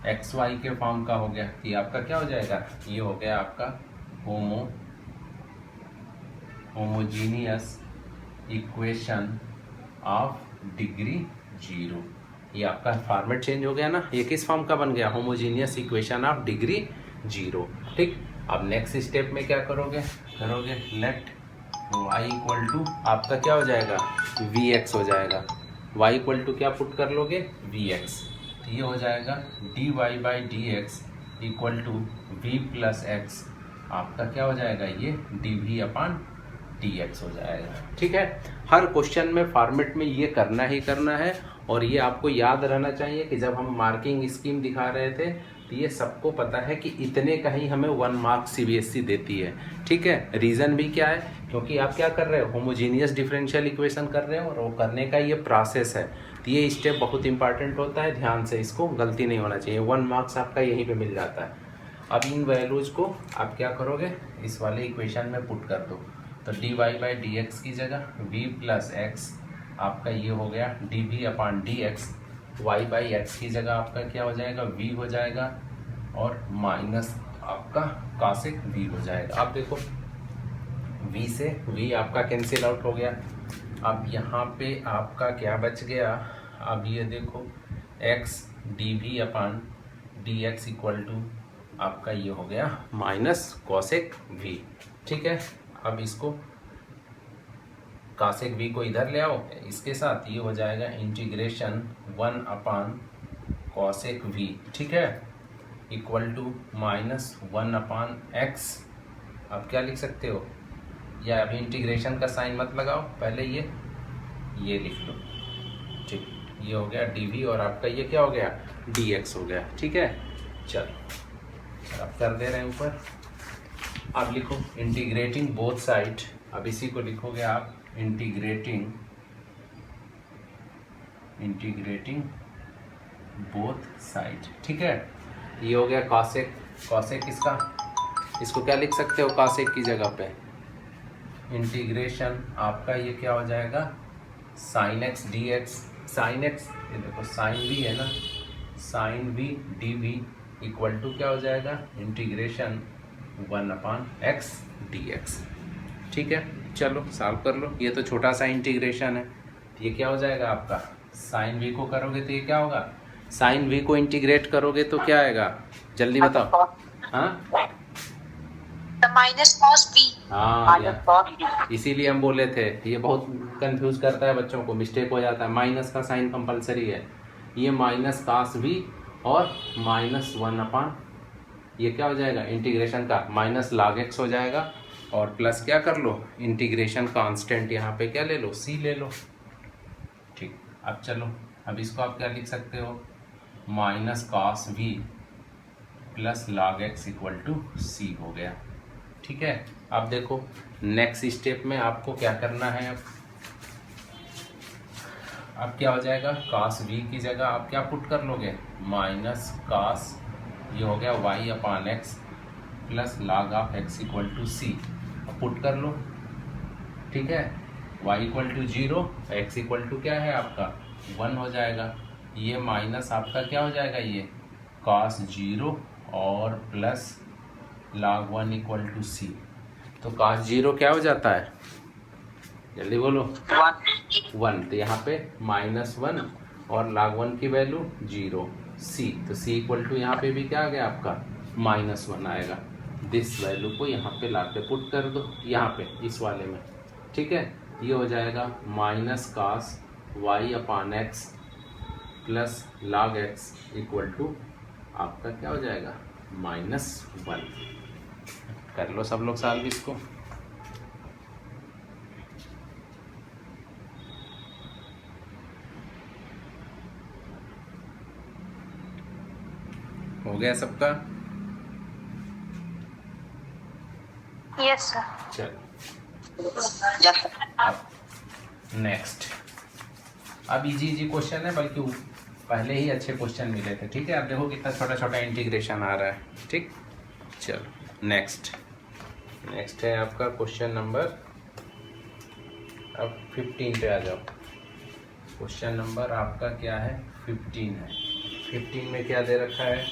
एक्स वाई के फॉर्म का हो गया। ये आपका क्या हो जाएगा, ये हो गया आपका होमोजीनियस इक्वेशन ऑफ डिग्री 0। ये आपका फॉर्मेट चेंज हो गया ना, ये किस फॉर्म का बन गया, होमोजीनियस इक्वेशन ऑफ डिग्री 0, ठीक। अब नेक्स्ट स्टेप में क्या करोगे, लेट y इक्वल टू आपका क्या हो जाएगा, vx हो जाएगा। y इक्वल टू क्या पुट कर लोगे, vx, तो ये हो जाएगा dy by D x equal to v plus x, आपका क्या हो जाएगा, ये dv अपान dx हो जाएगा, ठीक है। हर क्वेश्चन में फॉर्मेट में ये करना ही करना है। और ये आपको याद रहना चाहिए कि जब हम मार्किंग स्कीम दिखा रहे थे तो ये सबको पता है कि इतने का ही हमें 1 मार्क सीबीएसई देती है, ठीक है। रीज़न भी क्या है, क्योंकि आप क्या कर रहे हो, होमोजीनियस डिफरेंशियल इक्वेशन कर रहे हो और वो करने का ये प्रोसेस है। तो ये स्टेप बहुत इंपॉर्टेंट होता है, ध्यान से इसको, गलती नहीं होना चाहिए। 1 मार्क्स आपका यहीं पे मिल जाता है। अब इन वैल्यूज़ को आप क्या करोगे, इस वाले इक्वेशन में पुट कर दो। तो dy बाई डी एक्स की जगह v प्लस एक्स, आपका ये हो गया dv upon d x. y by x की जगह आपका क्या हो जाएगा, v हो जाएगा, और माइनस आपका कॉसेक v हो जाएगा। अब देखो v से v आपका कैंसिल आउट हो गया। अब यहाँ पे आपका क्या बच गया, अब ये देखो x dv upon d x equal to आपका ये हो गया माइनस कॉसेक v, ठीक है। अब इसको कॉसेक v को इधर ले आओ, इसके साथ ये हो जाएगा इंटीग्रेशन 1 अपान कॉसेक v, ठीक है, equal to minus 1 upon x. अब क्या लिख सकते हो, या अभी इंटीग्रेशन का साइन मत लगाओ, पहले ये लिख लो, ठीक। ये हो गया dv और आपका ये क्या हो गया, dx हो गया, ठीक है। चलो अब कर दे रहे हैं ऊपर। अब लिखो इंटीग्रेटिंग बोथ साइड, अब इसी को लिखोगे आप इंटीग्रेटिंग बोथ साइड, ठीक है। ये हो गया कॉसेक, इसका, इसको क्या लिख सकते हो, कॉसेक की जगह पे इंटीग्रेशन आपका ये क्या हो जाएगा, sine x d x, sine x, ये देखो साइन v है ना, sine v dv equal to क्या हो जाएगा, integration 1 upon x d x, ठीक है। चलो सॉल्व कर लो। ये तो छोटा सा इंटीग्रेशन है, ये क्या हो जाएगा आपका, साइन v को करोगे तो ये क्या होगा, साइन v को इंटीग्रेट करोगे तो क्या आएगा, जल्दी बताओ। हाँ माइनस कॉस v। हाँ, इसीलिए हम बोले थे, ये बहुत कंफ्यूज करता है बच्चों को, मिस्टेक हो जाता है। माइनस का साइन कंपलसरी है, ये माइनस कॉस v और माइनस 1 अपान ये क्या हो जाएगा, इंटीग्रेशन का माइनस log x हो जाएगा, और प्लस क्या कर लो, इंटीग्रेशन कांस्टेंट यहाँ पे क्या ले लो, c ले लो, ठीक। अब चलो, अब इसको आप क्या लिख सकते हो, minus cos v plus log x equal to c हो गया, ठीक है। अब देखो नेक्स्ट स्टेप में आपको क्या करना है, अब क्या हो जाएगा, cos v की जगह आप क्या पुट कर लोगे, माइनस cos, ये हो गया y upon x plus log of x equal to c, put कर लो, ठीक है। y equal to 0, x equal to क्या है आपका 1 हो जाएगा, ये माइनस आपका क्या हो जाएगा, ये cos 0 और plus log 1 equal to c। तो cos 0 क्या हो जाता है, जल्दी बोलो, 1, तो यहाँ पे -1 और log 1 की वैल्यू 0, c, तो c इक्वल टू यहाँ पे भी क्या आ गया आपका -1 आएगा। दिस वैल्यू को यहाँ पे ला के पुट कर दो, यहाँ पे इस वाले में, ठीक है, ये हो जाएगा minus cos y upon x plus log x equal to आपका क्या हो जाएगा -1। कर लो सब लोग सॉल्व इसको। हो गया सबका? Yes sir. चलो यस सर। अब नेक्स्ट, अब इजी क्वेश्चन है, बल्कि पहले ही अच्छे क्वेश्चन मिले थे। ठीक है, अब देखो कितना छोटा छोटा इंटीग्रेशन आ रहा है। ठीक, चलो नेक्स्ट है आपका क्वेश्चन नंबर, अब 15 पे आ जाओ। क्वेश्चन नंबर आपका क्या है 15 है। 15 में क्या दे रखा है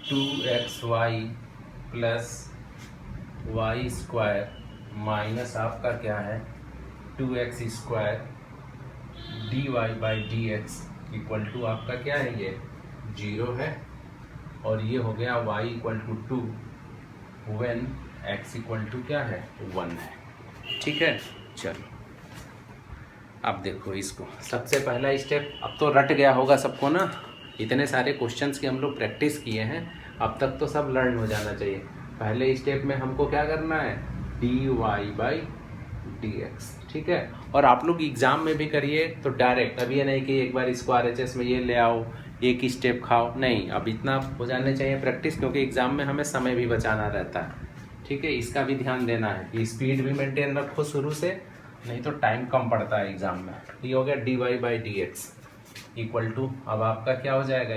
2xy plus y square minus आपका क्या है 2x square dy by D x equal to आपका क्या है ये 0 है, और ये हो गया y equal to 2 when x equal to क्या है 1 है। ठीक है, चलो अब देखो इसको, सबसे पहला स्टेप अब तो रट गया होगा सबको ना, इतने सारे क्वेश्चंस की हम लोग प्रैक्टिस किए हैं, अब तक तो सब लर्न हो जाना चाहिए। पहले स्टेप में हमको क्या करना है dy बाई डी एक्स। ठीक है, और आप लोग एग्ज़ाम में भी करिए तो डायरेक्ट, अब ये नहीं कि एक बार इसको RHS में ये ले आओ एक ही स्टेप खाओ, नहीं, अब इतना हो जाने चाहिए प्रैक्टिस, क्योंकि एग्ज़ाम में हमें समय भी बचाना रहता है। ठीक है, इसका भी ध्यान देना है कि स्पीड भी मेंटेन रखो शुरू से, नहीं तो टाइम कम पड़ता है एग्ज़ाम में। ये हो गया dy by D x equal to, अब आपका क्या हो जाएगा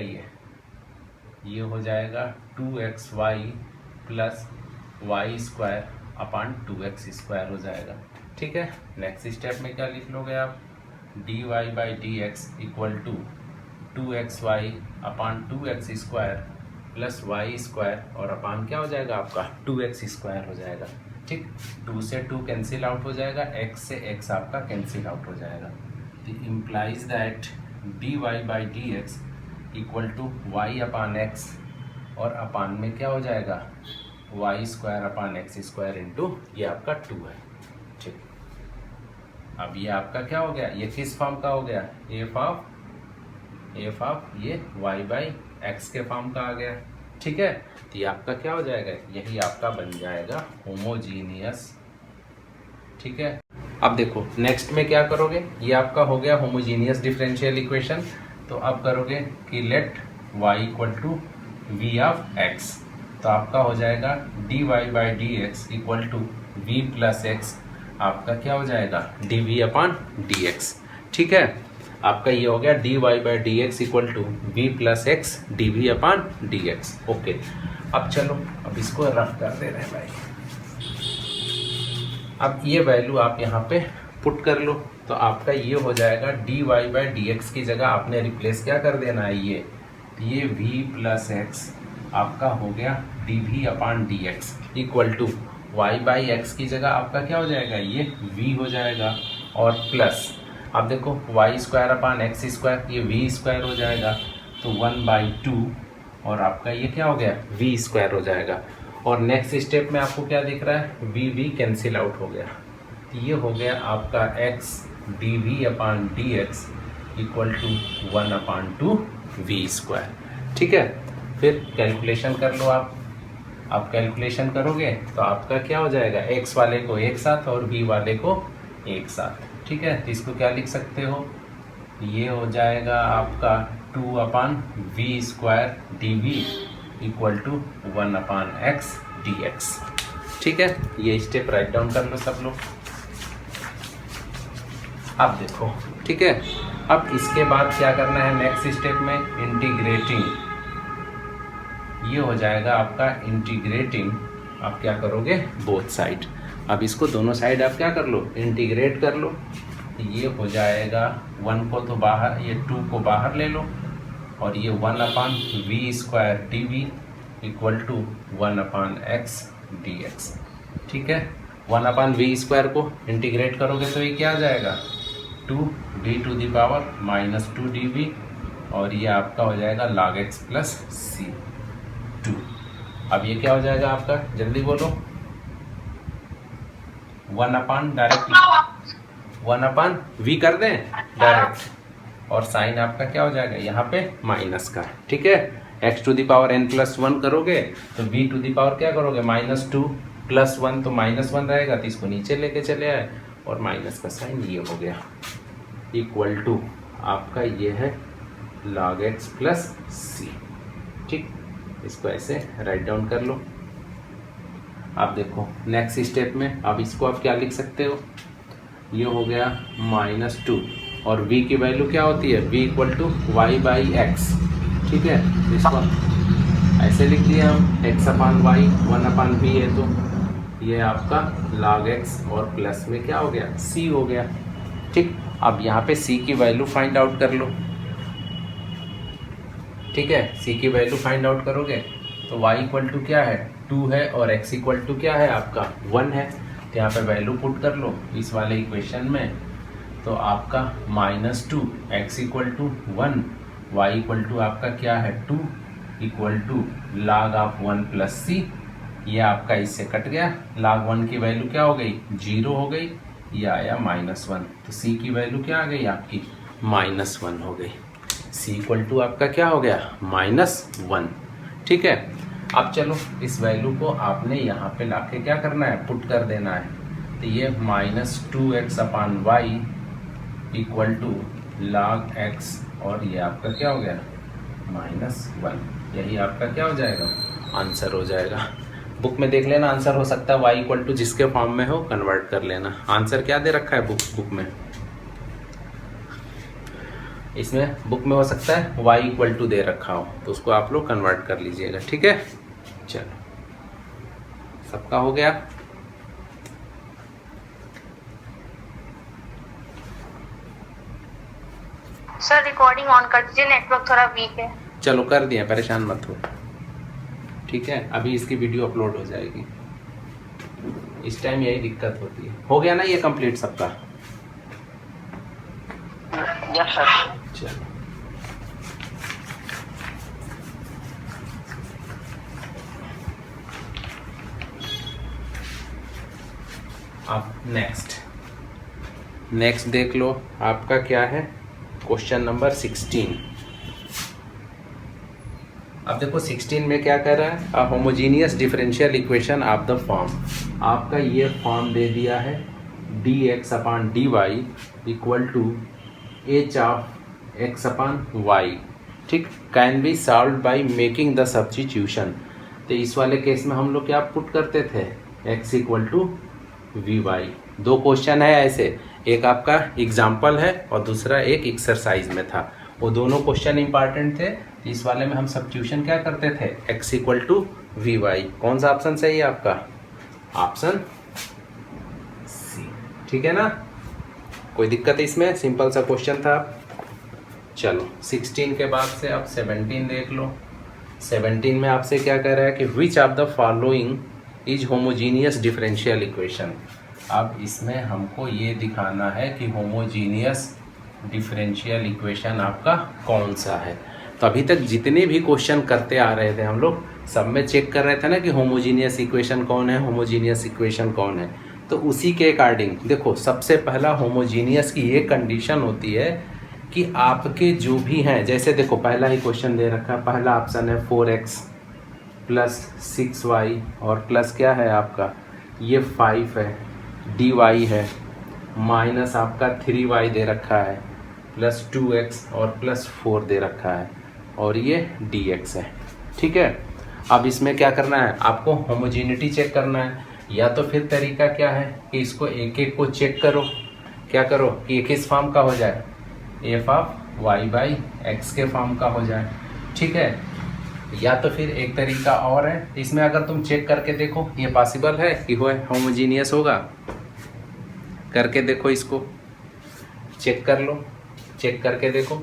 ये हो जाएगा 2xy plus y square upon 2x square हो जाएगा। ठीक है, नेक्स्ट स्टेप में क्या लिख लोगे आप dy by D x equal to 2xy upon 2x स्क्वायर प्लस वाई स्क्वायर और अपान क्या हो जाएगा आपका 2x स्क्वायर हो जाएगा। ठीक, 2 से 2 कैंसिल आउट हो जाएगा, x से x आपका कैंसिल आउट हो जाएगा। तो implies that dy by D x equal to y upon x और अपान में क्या हो जाएगा y square upon x square into ये आपका 2 है। ठीक, अब ये आपका क्या हो गया, ये किस फॉर्म का हो गया एफ ऑफ ये वाई बाई एक्स के फॉर्म का आ गया। ठीक है, तो ये आपका क्या हो जाएगा, यही आपका बन जाएगा होमोजीनियस। ठीक है, अब देखो नेक्स्ट में क्या करोगे, ये आपका हो गया होमोजीनियस डिफरेंशियल इक्वेशन, तो अब करोगे कि let y equal to v of x, तो आपका हो जाएगा dy by D x equal to v plus x, आपका क्या हो जाएगा dv अपान dx। ठीक है, आपका ये हो गया dy by D x equal to v plus x dv upon dx। Okay, अब चलो अब इसको रफ कर दे रहे हैं भाई। अब ये वैल्यू आप यहाँ पे पुट कर लो, तो आपका ये हो जाएगा dy बाई डी एक्स की जगह आपने रिप्लेस क्या कर देना है ये v प्लस एक्स आपका हो गया dv upon d x equal to y by x की जगह आपका क्या हो जाएगा ये v हो जाएगा, और प्लस अब देखो y square upon x square ये v स्क्वायर हो जाएगा, तो 1/2 और आपका ये क्या हो गया v स्क्वायर हो जाएगा। और नेक्स्ट स्टेप में आपको क्या दिख रहा है v कैंसिल आउट हो गया, ये हो गया आपका x dv upon d x equal to 1/2 v square. ठीक है, फिर कैलकुलेशन कर लो आप कैलकुलेशन करोगे तो आपका क्या हो जाएगा x वाले को एक साथ और v वाले को एक साथ। ठीक है, तो इसको क्या लिख सकते हो, ये हो जाएगा आपका 2/v square dv equal to 1/x dx। ठीक है, ये स्टेप राइट डाउन कर लो सब लोग। अब देखो, ठीक है, अब इसके बाद क्या करना है नेक्स्ट स्टेप में इंटीग्रेटिंग, ये हो जाएगा आपका इंटीग्रेटिंग, आप क्या करोगे बोथ साइड, अब इसको दोनों साइड आप क्या कर लो इंटीग्रेट कर लो, ये हो जाएगा 1 को तो बाहर, ये 2 को बाहर ले लो, और ये 1/v square dv equal to 1/x dx। ठीक है, 1/v स्क्वायर को इंटीग्रेट करोगे तो ये क्या आ जाएगा 2d to the power -2 dv, और ये आपका हो जाएगा log x प्लस c 2। अब ये क्या हो जाएगा आपका, जल्दी बोलो 1 अपान डायरेक्ट 1 अपान वी कर दें डायरेक्ट, और साइन आपका क्या हो जाएगा यहाँ पे माइनस का, ठीक है। x to the power n plus 1 करोगे तो v टू दी पावर क्या करोगे -2 प्लस 1, तो -1 रहेगा, तो इसको नीचे लेके चले आए और माइनस का साइन ये हो गया, इक्वल टू आपका ये है log x प्लस c, ठीक। इसको ऐसे राइट डाउन कर लो। आप देखो नेक्स्ट स्टेप में अब इसको आप क्या लिख सकते हो, ये हो गया -2 और v की वैल्यू क्या होती है, v equal to y by x, ठीक है। इसको ऐसे लिख दिया हम x upon y 1 upon v है, तो ये आपका log x और प्लस में क्या हो गया c हो गया, ठीक। अब यहाँ पे c की वैल्यू फाइंड आउट कर लो, ठीक है। c की वैल्यू फाइंड आउट करोगे तो y इक्वल टू क्या है 2 है और x इक्वल टू क्या है आपका 1 है, तो यहाँ पे वैल्यू पुट कर लो इस वाले इक्वेशन में, तो आपका -2 x equal to 1 y equal to आपका क्या है 2 equal to log of 1 plus c, ये आपका इससे कट गया, log 1 की वैल्यू क्या हो गई 0 हो गई, ये आया -1, तो c की वैल्यू क्या आ गई आपकी -1 हो गई, c इक्वल टू आपका क्या हो गया -1, ठीक है। अब चलो इस वैल्यू को आपने यहाँ पे लाके क्या करना है पुट कर देना है, तो ये -2x upon y equal to log x और ये आपका क्या हो गया -1, यही आपका क्या हो जाएगा आंसर हो जाएगा। बुक में देख लेना आंसर हो सकता है y इक्वल टू जिसके फॉर्म में हो कन्वर्ट कर लेना। आंसर क्या दे रखा है बुक में, इसमें बुक में हो सकता है y इक्वल टू दे रखा हो, तो उसको आप लोग कन्वर्ट कर लीजिएगा, ठीक है। चलो सबका हो गया। सर रिकॉर्डिंग ऑन कर दीजिए, नेटवर्क थोड़ा वीक है। चलो कर दिया, परेशान मत हो, ठीक है। अभी इसकी वीडियो अपलोड हो जाएगी, इस टाइम यही दिक्कत होती है। हो गया ना ये कंप्लीट सबका, यस सर। चलो अब नेक्स्ट देख लो, आपका क्या है क्वेश्चन नंबर 16। अब देखो 16 में क्या कर रहा है, a homogeneous differential equation of the form, आपका ये फॉर्म दे दिया है dx upon dy equal to h of x upon y, ठीक, can be solve by making the substitution. तो इस वाले केस में हम लोग क्या पुट करते थे x equal to v y. दो क्वेश्चन है ऐसे, एक आपका एग्जाम्पल है और दूसरा एक एक्सरसाइज में था, वो दोनों क्वेश्चन इंपॉर्टेंट थे। इस वाले में हम सब्स्टिट्यूशन क्या करते थे x equal to v y. कौन सा ऑप्शन सही है आपका, ऑप्शन सी, ठीक है ना। कोई दिक्कत है इसमें, सिंपल सा क्वेश्चन था। चलो 16 के बाद से आप 17 देख लो। 17 में आपसे क्या कह रहा है कि which of the following is homogeneous differential equation. अब इसमें हमको ये दिखाना है कि होमोजीनियस डिफरेंशियल इक्वेशन आपका कौन सा है। तो अभी तक जितने भी क्वेश्चन करते आ रहे थे हम लोग, सब में चेक कर रहे थे ना कि होमोजीनियस इक्वेशन कौन है, होमोजीनियस इक्वेशन कौन है। तो उसी के अकॉर्डिंग देखो, सबसे पहला होमोजीनियस की ये कंडीशन होती है कि आपके जो भी हैं, जैसे देखो पहला ही क्वेश्चन दे रखा है, पहला ऑप्शन है 4x प्लस 6y और प्लस क्या है आपका ये 5 है, dy है, माइनस आपका 3y दे रखा है, प्लस 2x और प्लस 4 दे रखा है और ये dx है, ठीक है। अब इसमें क्या करना है, आपको होमोजेनिटी चेक करना है। या तो फिर तरीका क्या है कि इसको एक एक को चेक करो, क्या करो कि एक इस फॉर्म का हो जाए, f of y by x के फॉर्म का हो जाए, ठीक है। या तो फिर एक तरीका और है, इसमें अगर तुम चेक करके देखो ये पॉसिबल है कि होमोजीनियस होगा, करके देखो, इसको चेक कर लो, चेक करके देखो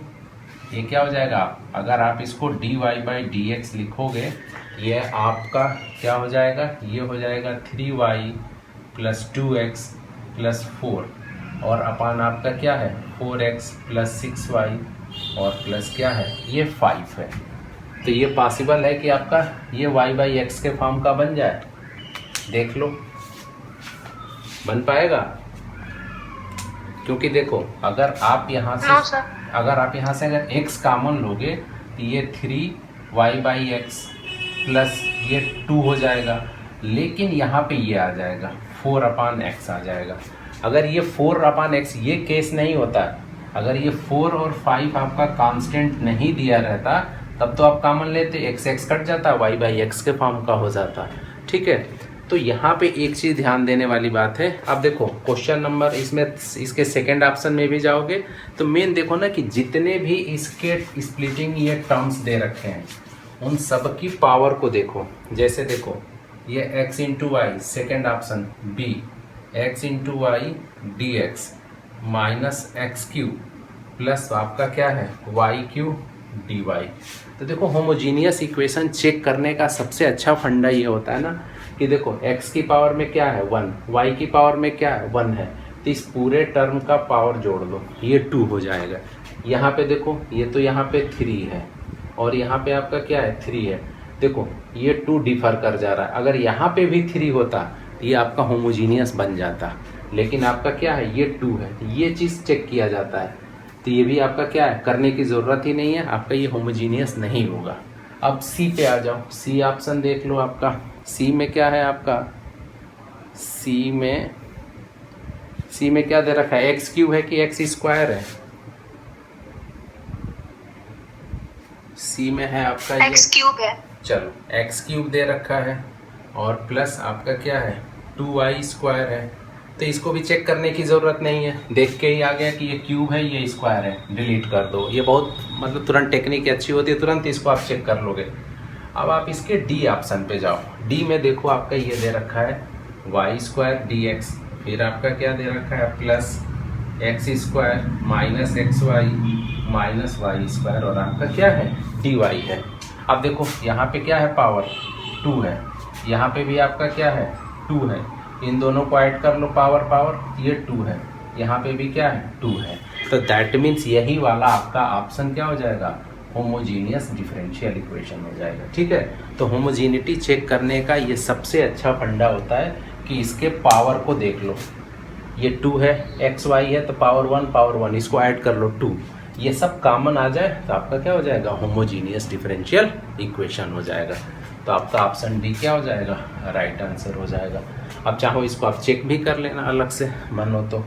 ये क्या हो जाएगा। अगर आप इसको dy बाई डी एक्स लिखोगे, ये आपका क्या हो जाएगा, ये हो जाएगा 3y प्लस 2x प्लस 4 और अपान आपका क्या है 4x प्लस 6y और प्लस क्या है ये 5 है। तो ये पॉसिबल है कि आपका ये y बाई एक्स के फॉर्म का बन जाए, देख लो। बन पाएगा? क्योंकि देखो अगर आप यहाँ से नो सर। अगर x कॉमन लोगे तो ये 3y/x प्लस ये 2 हो जाएगा, लेकिन यहाँ पे ये आ जाएगा 4/x आ जाएगा। अगर ये 4/x ये केस नहीं होता, अगर ये 4 और 5 आपका कांस्टेंट नहीं दिया रहता तब तो आप कॉमन लेते, x कट जाता, y/x के फॉर्म का हो जाता। ठीक है, तो यहाँ पे एक चीज़ ध्यान देने वाली बात है। अब देखो क्वेश्चन नंबर इसमें इसके सेकंड ऑप्शन में भी जाओगे तो मेन देखो ना कि जितने भी इसके स्प्लिटिंग ये टर्म्स दे रखे हैं उन सब की पावर को देखो। जैसे देखो ये x into y, second option b, x into y dx minus x cube plus आपका क्या है वाई क्यूब dy। तो देखो होमोजीनियस इक्वेशन चेक करने का सबसे अच्छा फंडा ये होता है ना कि देखो x की पावर में क्या है 1, y की पावर में क्या है 1 है, तो इस पूरे टर्म का पावर जोड़ दो, ये 2 हो जाएगा। यहाँ पे देखो ये तो यहाँ पे 3 है और यहाँ पे आपका क्या है 3 है, देखो ये 2 डिफर कर जा रहा है। अगर यहाँ पे भी 3 होता तो ये आपका होमोजीनियस बन जाता, लेकिन आपका क्या है ये 2 है, तो ये चीज़ चेक किया जाता है। तो ये भी आपका क्या है करने की ज़रूरत ही नहीं है, आपका ये होमोजीनियस नहीं होगा। अब सी पे आ जाओ, सी ऑप्शन देख लो आपका। सी में क्या है आपका, सी में क्या दे रखा है, एक्स क्यूब है कि एक्स स्क्वायर है? सी में है आपका ये एक्स क्यूब है। चलो एक्स क्यूब दे रखा है और प्लस आपका क्या है 2y² है, तो इसको भी चेक करने की ज़रूरत नहीं है, देख के ही आ गया कि ये क्यूब है ये स्क्वायर है, डिलीट कर दो। ये बहुत मतलब तुरंत टेक्निक अच्छी होती है, तुरंत इसको आप चेक कर लोगे। अब आप इसके डी ऑप्शन पे जाओ, डी में देखो आपका ये दे रखा है y² dx, फिर आपका क्या दे रखा है plus x² minus xy minus y² और आपका क्या है dy है। अब देखो यहाँ पे क्या है पावर 2 है, यहाँ पे भी आपका क्या है 2 है, इन दोनों को ऐड कर लो पावर ये 2 है, यहाँ पे भी क्या है 2 है। तो दैट मीन्स यही वाला आपका ऑप्शन क्या हो जाएगा होमोजीनियस डिफरेंशियल इक्वेशन हो जाएगा। ठीक है, तो होमोजीनिटी चेक करने का ये सबसे अच्छा फंडा होता है कि इसके पावर को देख लो, ये 2 है एक्स वाई है तो पावर 1 इसको ऐड कर लो 2, ये सब कॉमन आ जाए तो आपका क्या हो जाएगा होमोजीनियस डिफरेंशियल इक्वेशन हो जाएगा। तो आपका ऑप्शन डी क्या हो जाएगा राइट आंसर हो जाएगा। अब चाहो इसको आप चेक भी कर लेना अलग से मन हो तो।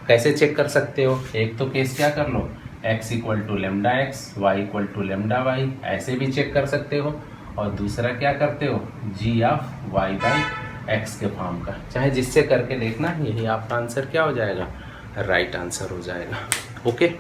कैसे चेक कर सकते हो, एक तो केस क्या कर लो x equal to lambda x, y equal to lambda y, ऐसे भी चेक कर सकते हो, और दूसरा क्या करते हो g ऑफ y/x के फॉर्म का, चाहे जिससे करके देखना, यही आपका आंसर क्या हो जाएगा राइट आंसर हो जाएगा। ओके।